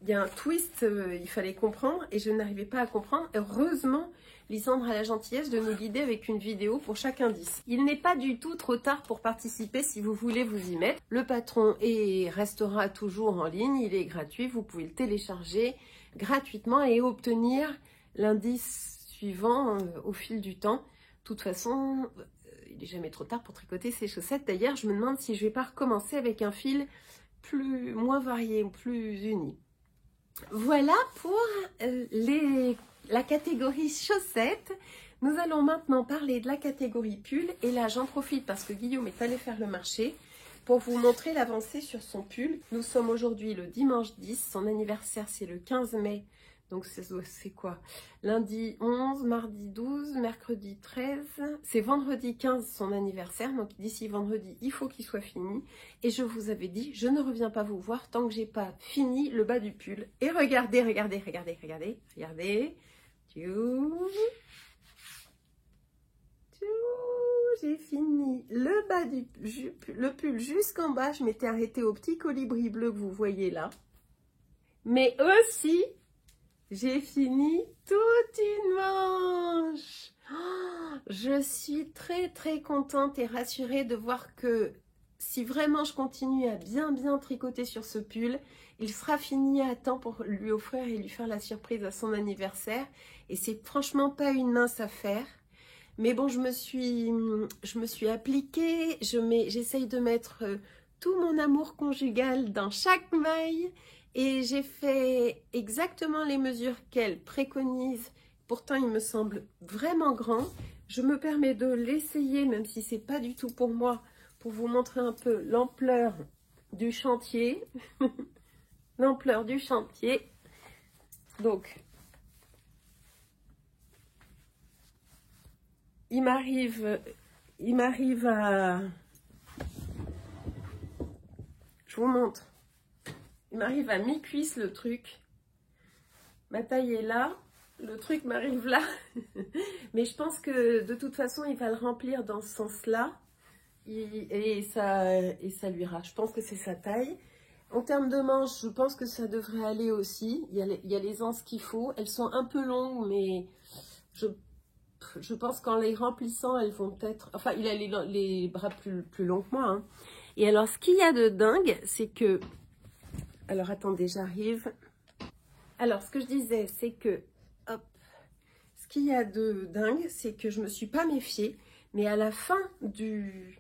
il y a un twist, il fallait comprendre. Et je n'arrivais pas à comprendre. Heureusement, Lysandre a la gentillesse de nous guider avec une vidéo pour chaque indice. Il n'est pas du tout trop tard pour participer si vous voulez vous y mettre. Le patron restera toujours en ligne. Il est gratuit. Vous pouvez le télécharger gratuitement et obtenir l'indice suivant au fil du temps. De toute façon, il n'est jamais trop tard pour tricoter ses chaussettes. D'ailleurs, je me demande si je ne vais pas recommencer avec un fil moins varié, plus uni. Voilà pour la catégorie chaussettes. Nous allons maintenant parler de la catégorie pull. Et là, j'en profite parce que Guillaume est allé faire le marché pour vous montrer l'avancée sur son pull. Nous sommes aujourd'hui le dimanche 10. Son anniversaire, c'est le 15 mai. Donc, c'est quoi? Lundi 11, mardi 12, mercredi 13. C'est vendredi 15 son anniversaire. Donc, d'ici vendredi, il faut qu'il soit fini. Et je vous avais dit, je ne reviens pas vous voir tant que j'ai pas fini le bas du pull. Et regardez. J'ai fini le bas le pull jusqu'en bas. Je m'étais arrêtée au petit colibri bleu que vous voyez là. Mais aussi... j'ai fini toute une manche. Je suis très très contente et rassurée de voir que si vraiment je continue à bien tricoter sur ce pull, il sera fini à temps pour lui offrir et lui faire la surprise à son anniversaire. Et c'est franchement pas une mince affaire. Mais bon, je me suis appliquée, j'essaye de mettre tout mon amour conjugal dans chaque maille. Et j'ai fait exactement les mesures qu'elle préconise. Pourtant, il me semble vraiment grand. Je me permets de l'essayer, même si c'est pas du tout pour moi, pour vous montrer un peu l'ampleur du chantier. L'ampleur du chantier. Donc, il m'arrive à... Je vous montre. Il m'arrive à mi-cuisse le truc. Ma taille est là. Le truc m'arrive là. Mais je pense que de toute façon, il va le remplir dans ce sens-là. Et ça lui ira. Je pense que c'est sa taille. En termes de manches, je pense que ça devrait aller aussi. Il y a les anses qu'il faut. Elles sont un peu longues, mais je pense qu'en les remplissant, elles vont peut-être... Enfin, il a les bras plus longs que moi. Hein. Et alors, ce qu'il y a de dingue, c'est que... Alors, attendez, j'arrive. Alors, ce que je disais, c'est que... Hop. Ce qu'il y a de dingue, c'est que je ne me suis pas méfiée. Mais à la fin du...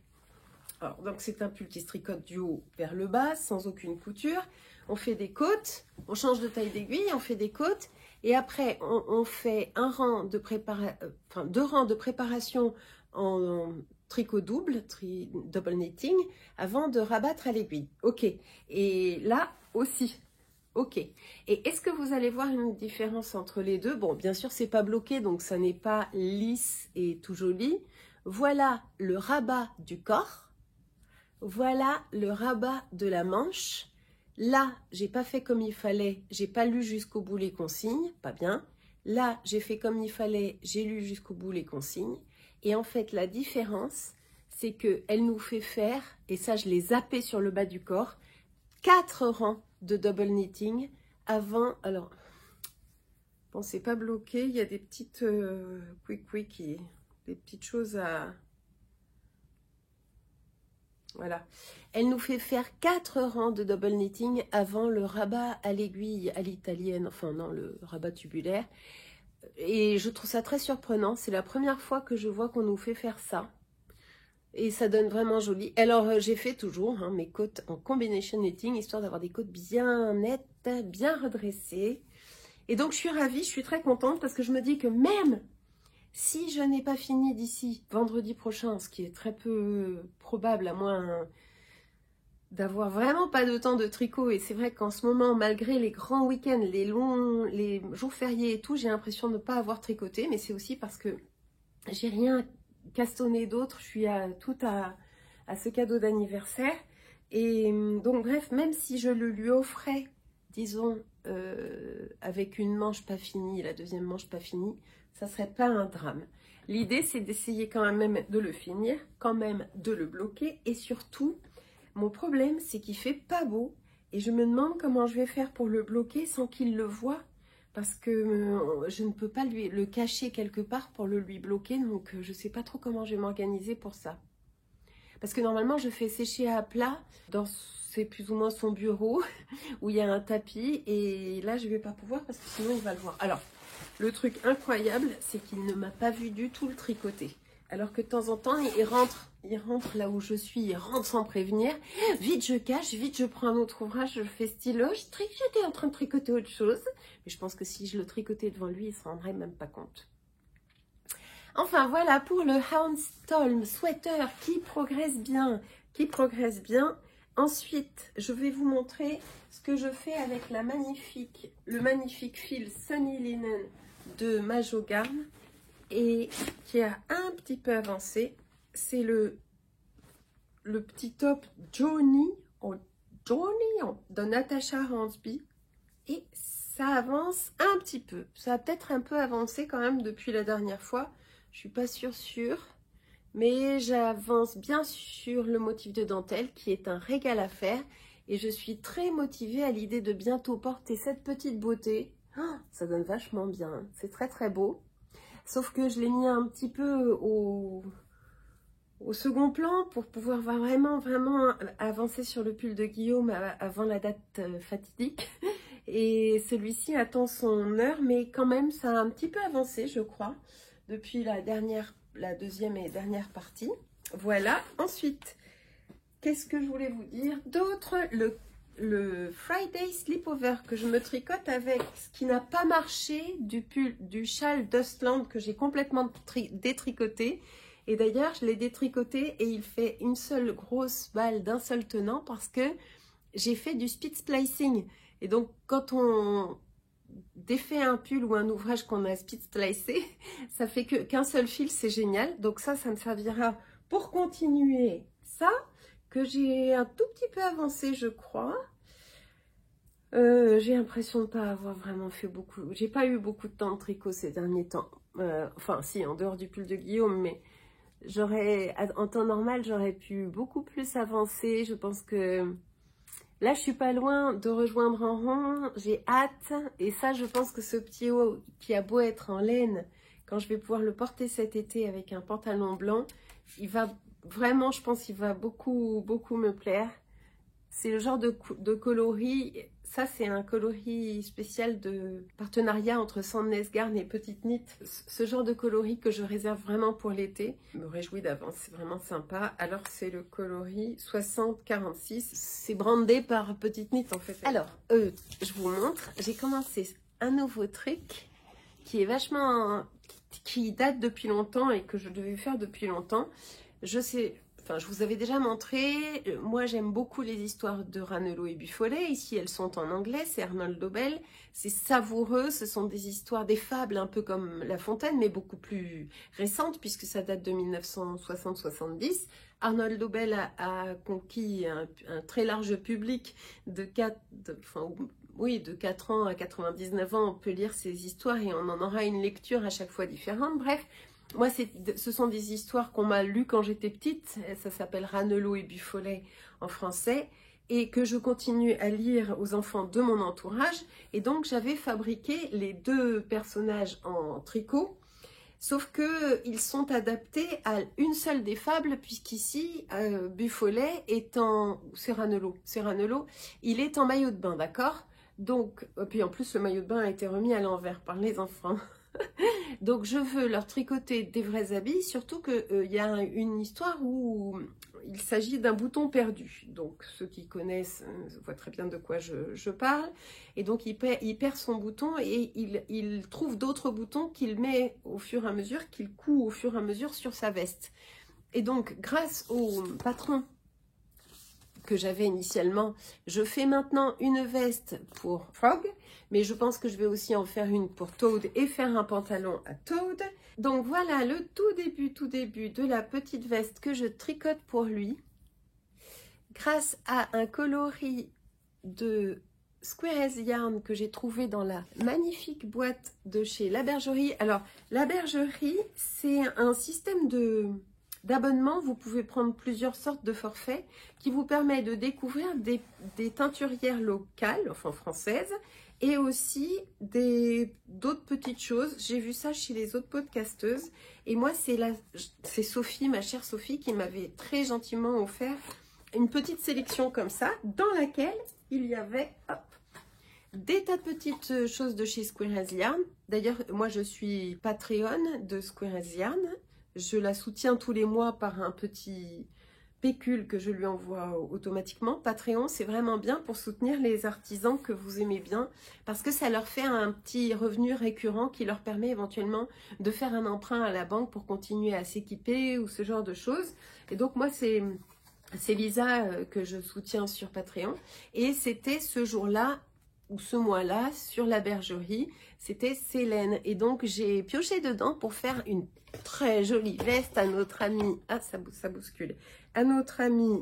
Alors, donc, c'est un pull qui se tricote du haut vers le bas, sans aucune couture. On fait des côtes. On change de taille d'aiguille, on fait des côtes. Et après, on fait un rang de deux rangs de préparation en tricot double, double knitting, avant de rabattre à l'aiguille. Ok. Et là aussi. Ok. Et est-ce que vous allez voir une différence entre les deux? Bon, bien sûr, c'est pas bloqué, donc ça n'est pas lisse et tout joli. Voilà le rabat du corps. Voilà le rabat de la manche. Là, j'ai pas fait comme il fallait, j'ai pas lu jusqu'au bout les consignes, pas bien. Là, j'ai fait comme il fallait, j'ai lu jusqu'au bout les consignes. Et en fait, la différence, c'est qu'elle nous fait faire, et ça je l'ai zappé sur le bas du corps, 4 rangs de double knitting avant... Alors, bon, c'est pas bloqué, il y a des petites des petites choses à... Voilà, elle nous fait faire 4 rangs de double knitting avant le rabat à l'aiguille à l'italienne, enfin non, le rabat tubulaire. Et je trouve ça très surprenant, c'est la première fois que je vois qu'on nous fait faire ça. Et ça donne vraiment joli. Alors j'ai fait toujours hein, mes côtes en combination knitting, histoire d'avoir des côtes bien nettes, bien redressées. Et donc je suis ravie, je suis très contente parce que je me dis que même... Si je n'ai pas fini d'ici vendredi prochain, ce qui est très peu probable à moins d'avoir vraiment pas de temps de tricot, et c'est vrai qu'en ce moment, malgré les grands week-ends, les jours fériés et tout, j'ai l'impression de ne pas avoir tricoté, mais c'est aussi parce que j'ai rien castonné d'autre, je suis tout à ce cadeau d'anniversaire, et donc bref, même si je le lui offrais, disons, avec une manche pas finie, la deuxième manche pas finie, ça serait pas un drame. L'idée, c'est d'essayer quand même de le finir, quand même de le bloquer. Et surtout, mon problème, c'est qu'il fait pas beau. Et je me demande comment je vais faire pour le bloquer sans qu'il le voie. Parce que je ne peux pas le cacher quelque part pour le lui bloquer. Donc, je sais pas trop comment je vais m'organiser pour ça. Parce que normalement, je fais sécher à plat dans... C'est plus ou moins son bureau où il y a un tapis. Et là, je vais pas pouvoir parce que sinon, il va le voir. Alors... Le truc incroyable, c'est qu'il ne m'a pas vu du tout le tricoter. Alors que de temps en temps, il rentre là où je suis, il rentre sans prévenir. Vite, je cache, vite, je prends un autre ouvrage, je fais stylo. J'étais en train de tricoter autre chose. Mais je pense que si je le tricotais devant lui, il ne se rendrait même pas compte. Enfin, voilà pour le Houndstolm sweater qui progresse bien. Ensuite, je vais vous montrer ce que je fais avec le magnifique fil Sunny Linen de Majogarn et qui a un petit peu avancé. C'est le petit top Johnny de Natasha Hansby et ça avance un petit peu. Ça a peut-être un peu avancé quand même depuis la dernière fois. Je suis pas sûre. Mais j'avance bien sur le motif de dentelle qui est un régal à faire. Et je suis très motivée à l'idée de bientôt porter cette petite beauté. Oh, ça donne vachement bien, c'est très très beau. Sauf que je l'ai mis un petit peu au second plan pour pouvoir vraiment avancer sur le pull de Guillaume avant la date fatidique. Et celui-ci attend son heure, mais quand même ça a un petit peu avancé, je crois, depuis la deuxième et dernière partie. Voilà. Ensuite, qu'est-ce que je voulais vous dire d'autre? Le Friday Sleepover que je me tricote avec ce qui n'a pas marché du châle Dustland que j'ai complètement détricoté. Et d'ailleurs, je l'ai détricoté et il fait une seule grosse balle d'un seul tenant parce que j'ai fait du speed splicing. Et donc, quand on défait un pull ou un ouvrage qu'on a speed splicé, ça fait qu'un seul fil, c'est génial. Donc ça me servira pour continuer ça, que j'ai un tout petit peu avancé, je crois. J'ai l'impression de ne pas avoir vraiment fait beaucoup. J'ai pas eu beaucoup de temps de tricot ces derniers temps. Enfin, si, en dehors du pull de Guillaume, mais en temps normal, j'aurais pu beaucoup plus avancer. Je pense que là, je suis pas loin de rejoindre en rond. J'ai hâte. Et ça, je pense que ce petit haut qui a beau être en laine, quand je vais pouvoir le porter cet été avec un pantalon blanc, il va vraiment, je pense, il va beaucoup me plaire. C'est le genre de coloris, ça c'est un coloris spécial de partenariat entre Sandnes Garn et Petite Knit. Ce genre de coloris que je réserve vraiment pour l'été. Je me réjouis d'avance, c'est vraiment sympa. Alors c'est le coloris 6046, c'est brandé par Petite Knit en fait. Alors, je vous montre, j'ai commencé un nouveau truc qui est vachement, qui date depuis longtemps et que je devais faire depuis longtemps. Je sais... Enfin, je vous avais déjà montré, moi j'aime beaucoup les histoires de Ranello et Buffolo. Ici elles sont en anglais, c'est Arnold Dobell. C'est savoureux, ce sont des histoires, des fables un peu comme La Fontaine, mais beaucoup plus récentes puisque ça date de 1960-70. Arnold Dobell a conquis un très large public de 4 ans à 99 ans. On peut lire ces histoires et on en aura une lecture à chaque fois différente. Bref. Moi, ce sont des histoires qu'on m'a lues quand j'étais petite. Ça s'appelle Ranello et Buffolo en français. Et que je continue à lire aux enfants de mon entourage. Et donc, j'avais fabriqué les deux personnages en tricot. Sauf qu'ils sont adaptés à une seule des fables, puisqu'ici, Buffolo est en... C'est Ranello, il est en maillot de bain, d'accord? Donc, puis en plus, le maillot de bain a été remis à l'envers par les enfants. Donc je veux leur tricoter des vrais habits, surtout qu'il y a une histoire où il s'agit d'un bouton perdu. Donc ceux qui connaissent voient très bien de quoi je parle. Et donc il perd son bouton et il trouve d'autres boutons qu'il met au fur et à mesure, qu'il coud au fur et à mesure sur sa veste. Et donc grâce au patron que j'avais initialement, je fais maintenant une veste pour Frog, mais je pense que je vais aussi en faire une pour Toad et faire un pantalon à Toad. Donc voilà le tout début de la petite veste que je tricote pour lui grâce à un coloris de Square Yarn que j'ai trouvé dans la magnifique boîte de chez La Bergerie. Alors La Bergerie, c'est un système d'abonnement. Vous pouvez prendre plusieurs sortes de forfaits qui vous permet de découvrir des teinturières locales, enfin françaises, et aussi d'autres petites choses. J'ai vu ça chez les autres podcasteuses. Et moi, c'est Sophie, ma chère Sophie, qui m'avait très gentiment offert une petite sélection comme ça, dans laquelle il y avait des tas de petites choses de chez Square Yarn. D'ailleurs, moi, je suis Patreon de Square Yarn. Je la soutiens tous les mois par un petit pécule que je lui envoie automatiquement. Patreon, c'est vraiment bien pour soutenir les artisans que vous aimez bien, parce que ça leur fait un petit revenu récurrent qui leur permet éventuellement de faire un emprunt à la banque pour continuer à s'équiper ou ce genre de choses. Et donc moi, c'est Lisa que je soutiens sur Patreon. Et c'était ce jour-là, ou ce mois-là, sur La Bergerie, c'était Célène. Et donc, j'ai pioché dedans pour faire une très jolie veste à notre ami... Ah, ça bouscule. À notre ami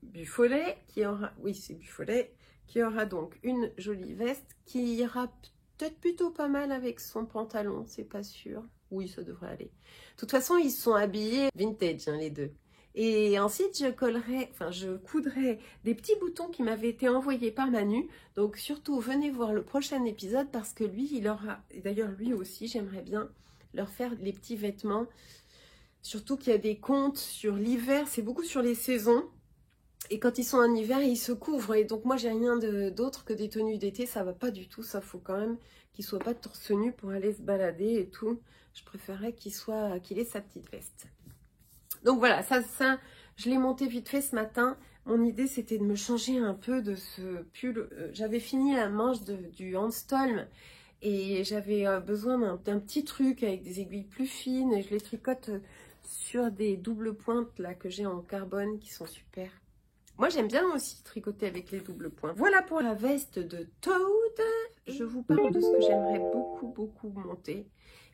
Buffolo, qui aura... Oui, c'est Buffolo, qui aura donc une jolie veste qui ira peut-être plutôt pas mal avec son pantalon, c'est pas sûr. Oui, ça devrait aller. De toute façon, ils sont habillés vintage, hein, les deux. Et ensuite, je coudrai des petits boutons qui m'avaient été envoyés par Manu. Donc surtout, venez voir le prochain épisode parce que lui, il aura, et d'ailleurs lui aussi, j'aimerais bien leur faire les petits vêtements. Surtout qu'il y a des contes sur l'hiver, c'est beaucoup sur les saisons. Et quand ils sont en hiver, ils se couvrent. Et donc moi, j'ai rien d'autre que des tenues d'été. Ça va pas du tout. Ça faut quand même qu'ils soient pas torse nu pour aller se balader et tout. Je préférerais qu'il ait sa petite veste. Donc voilà, ça je l'ai monté vite fait ce matin. Mon idée, c'était de me changer un peu de ce pull. J'avais fini la manche du Handstolm et j'avais besoin d'un petit truc avec des aiguilles plus fines. Et je les tricote sur des doubles pointes là que j'ai en carbone qui sont super. Moi, j'aime bien aussi tricoter avec les doubles points. Voilà pour la veste de Toad. Je vous parle de ce que j'aimerais beaucoup monter,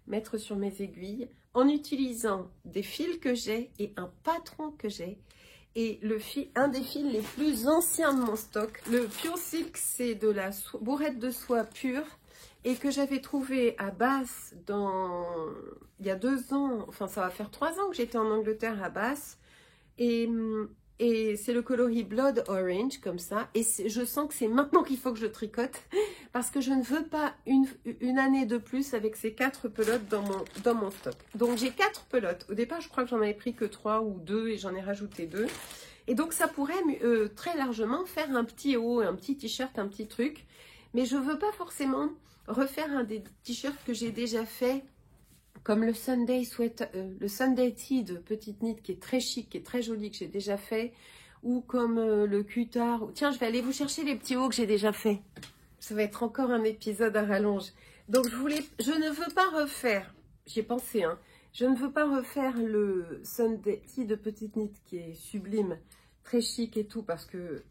mettre sur mes aiguilles, en utilisant des fils que j'ai et un patron que j'ai. Et un des fils les plus anciens de mon stock, le Pure Silk, c'est de la bourrette de soie pure et que j'avais trouvé à Bath il y a 2 ans, enfin ça va faire 3 ans que j'étais en Angleterre à Bath. Et c'est le coloris Blood Orange, comme ça. Et je sens que c'est maintenant qu'il faut que je tricote. Parce que je ne veux pas une année de plus avec ces 4 pelotes dans mon stock. Donc j'ai 4 pelotes. Au départ, je crois que j'en avais pris que 3 ou 2 et j'en ai rajouté 2. Et donc ça pourrait très largement faire un petit haut, un petit t-shirt, un petit truc. Mais je ne veux pas forcément refaire un des t-shirts que j'ai déjà fait. Comme le Sunday Tee de Petite Knit qui est très chic, qui est très joli, que j'ai déjà fait. Ou comme le Cutard. Tiens, je vais aller vous chercher les petits hauts que j'ai déjà fait. Ça va être encore un épisode à rallonge. Donc, je ne veux pas refaire, j'y ai pensé, hein. Je ne veux pas refaire le Sunday Tee de Petite Knit qui est sublime, très chic et tout, parce que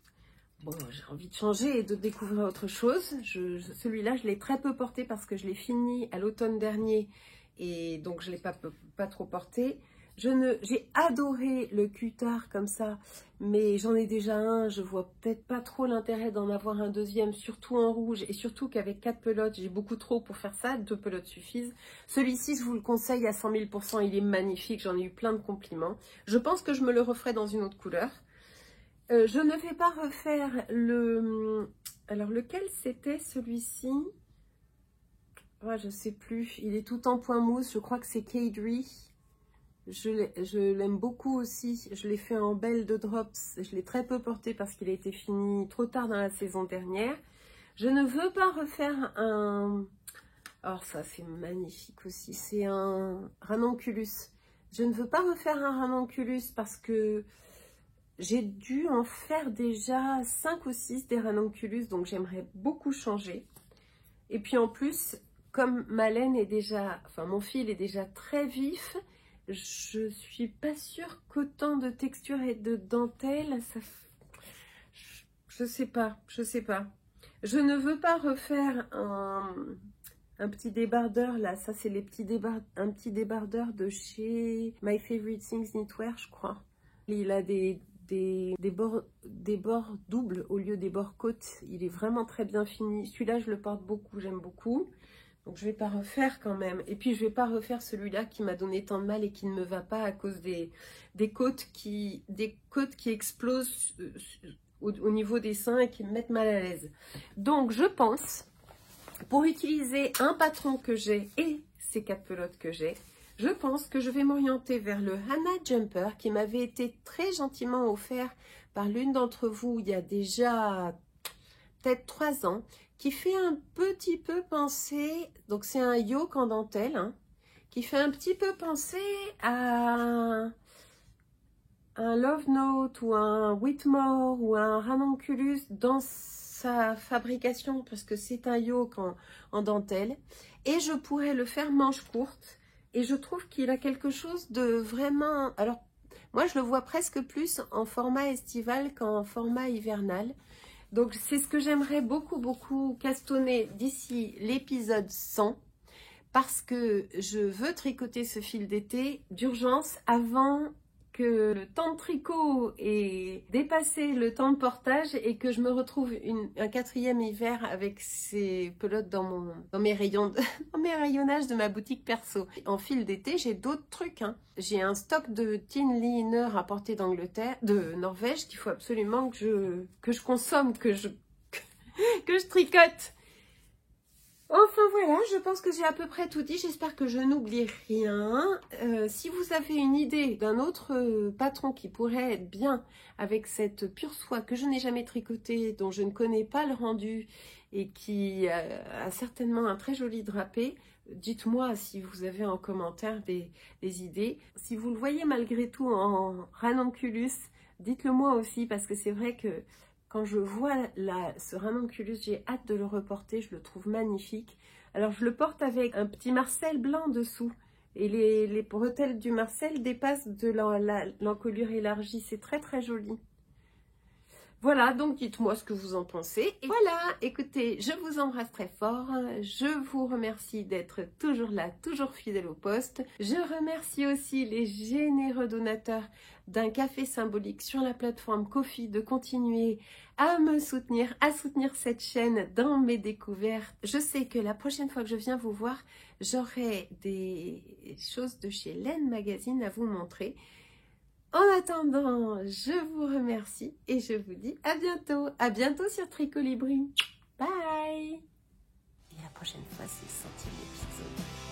bon, j'ai envie de changer et de découvrir autre chose. Celui-là, je l'ai très peu porté parce que je l'ai fini à l'automne dernier. Et donc, je ne l'ai pas trop porté. J'ai adoré le Cutard comme ça, mais j'en ai déjà un. Je vois peut-être pas trop l'intérêt d'en avoir un deuxième, surtout en rouge. Et surtout qu'avec 4 pelotes, j'ai beaucoup trop pour faire ça. 2 pelotes suffisent. Celui-ci, je vous le conseille à 100 000 %. Il est magnifique. J'en ai eu plein de compliments. Je pense que je me le referai dans une autre couleur. Je ne vais pas refaire le... Alors, lequel c'était celui-ci? Ouais, je sais plus, il est tout en point mousse, je crois que c'est Kadri. Je l'aime beaucoup aussi, je l'ai fait en belle de drops, je l'ai très peu porté parce qu'il a été fini trop tard dans la saison dernière. Je ne veux pas refaire un... Alors ça c'est magnifique aussi, c'est un ranunculus. Je ne veux pas refaire un ranunculus parce que j'ai dû en faire déjà 5 ou 6 des ranunculus, donc j'aimerais beaucoup changer. Et puis en plus... Comme ma laine est déjà, enfin mon fil est déjà très vif, je suis pas sûre qu'autant de texture et de dentelle, ça, je sais pas. Je ne veux pas refaire un petit débardeur là, ça c'est un petit débardeur de chez My Favorite Things Knitwear, je crois. Il a des bords doubles au lieu des bords côtes, il est vraiment très bien fini. Celui-là je le porte beaucoup, j'aime beaucoup. Donc, je ne vais pas refaire quand même. Et puis, je ne vais pas refaire celui-là qui m'a donné tant de mal et qui ne me va pas à cause des côtes qui explosent au niveau des seins et qui me mettent mal à l'aise. Donc, je pense, pour utiliser un patron que j'ai et ces 4 pelotes que j'ai, je pense que je vais m'orienter vers le Hannah Jumper qui m'avait été très gentiment offert par l'une d'entre vous il y a déjà peut-être 3 ans. Qui fait un petit peu penser, donc c'est un yoke en dentelle, hein, qui fait un petit peu penser à un Love Note ou un Whitmore ou un Ranunculus dans sa fabrication, parce que c'est un yoke en dentelle. Et je pourrais le faire manche courte, et je trouve qu'il a quelque chose de vraiment... Alors, moi je le vois presque plus en format estival qu'en format hivernal. Donc, c'est ce que j'aimerais beaucoup castonner d'ici l'épisode 100 parce que je veux tricoter ce fil d'été d'urgence avant que le temps de tricot ait dépassé le temps de portage et que je me retrouve un 4e hiver avec ces pelotes dans mes rayonnages de ma boutique perso. En fil d'été, j'ai d'autres trucs, hein. J'ai un stock de tin liner apporté de Norvège qu'il faut absolument que je consomme, que je tricote. Enfin voilà, je pense que j'ai à peu près tout dit, j'espère que je n'oublie rien. Si vous avez une idée d'un autre patron qui pourrait être bien avec cette pure soie que je n'ai jamais tricotée, dont je ne connais pas le rendu et qui a certainement un très joli drapé, dites-moi si vous avez en commentaire des idées. Si vous le voyez malgré tout en ranunculus, dites-le moi aussi parce que c'est vrai que quand je vois ce ranunculus, j'ai hâte de le reporter, je le trouve magnifique. Alors je le porte avec un petit marcel blanc dessous. Et les bretelles du marcel dépassent de l'encolure élargie, c'est très très joli. Voilà, donc dites-moi ce que vous en pensez. Et voilà, écoutez, je vous embrasse très fort. Je vous remercie d'être toujours là, toujours fidèle au poste. Je remercie aussi les généreux donateurs d'un café symbolique sur la plateforme Ko-fi de continuer à me soutenir, à soutenir cette chaîne dans mes découvertes. Je sais que la prochaine fois que je viens vous voir, j'aurai des choses de chez Laine Magazine à vous montrer. En attendant, je vous remercie et je vous dis à bientôt. À bientôt sur Tricolibri. Bye. Et la prochaine fois, c'est le 100e épisode.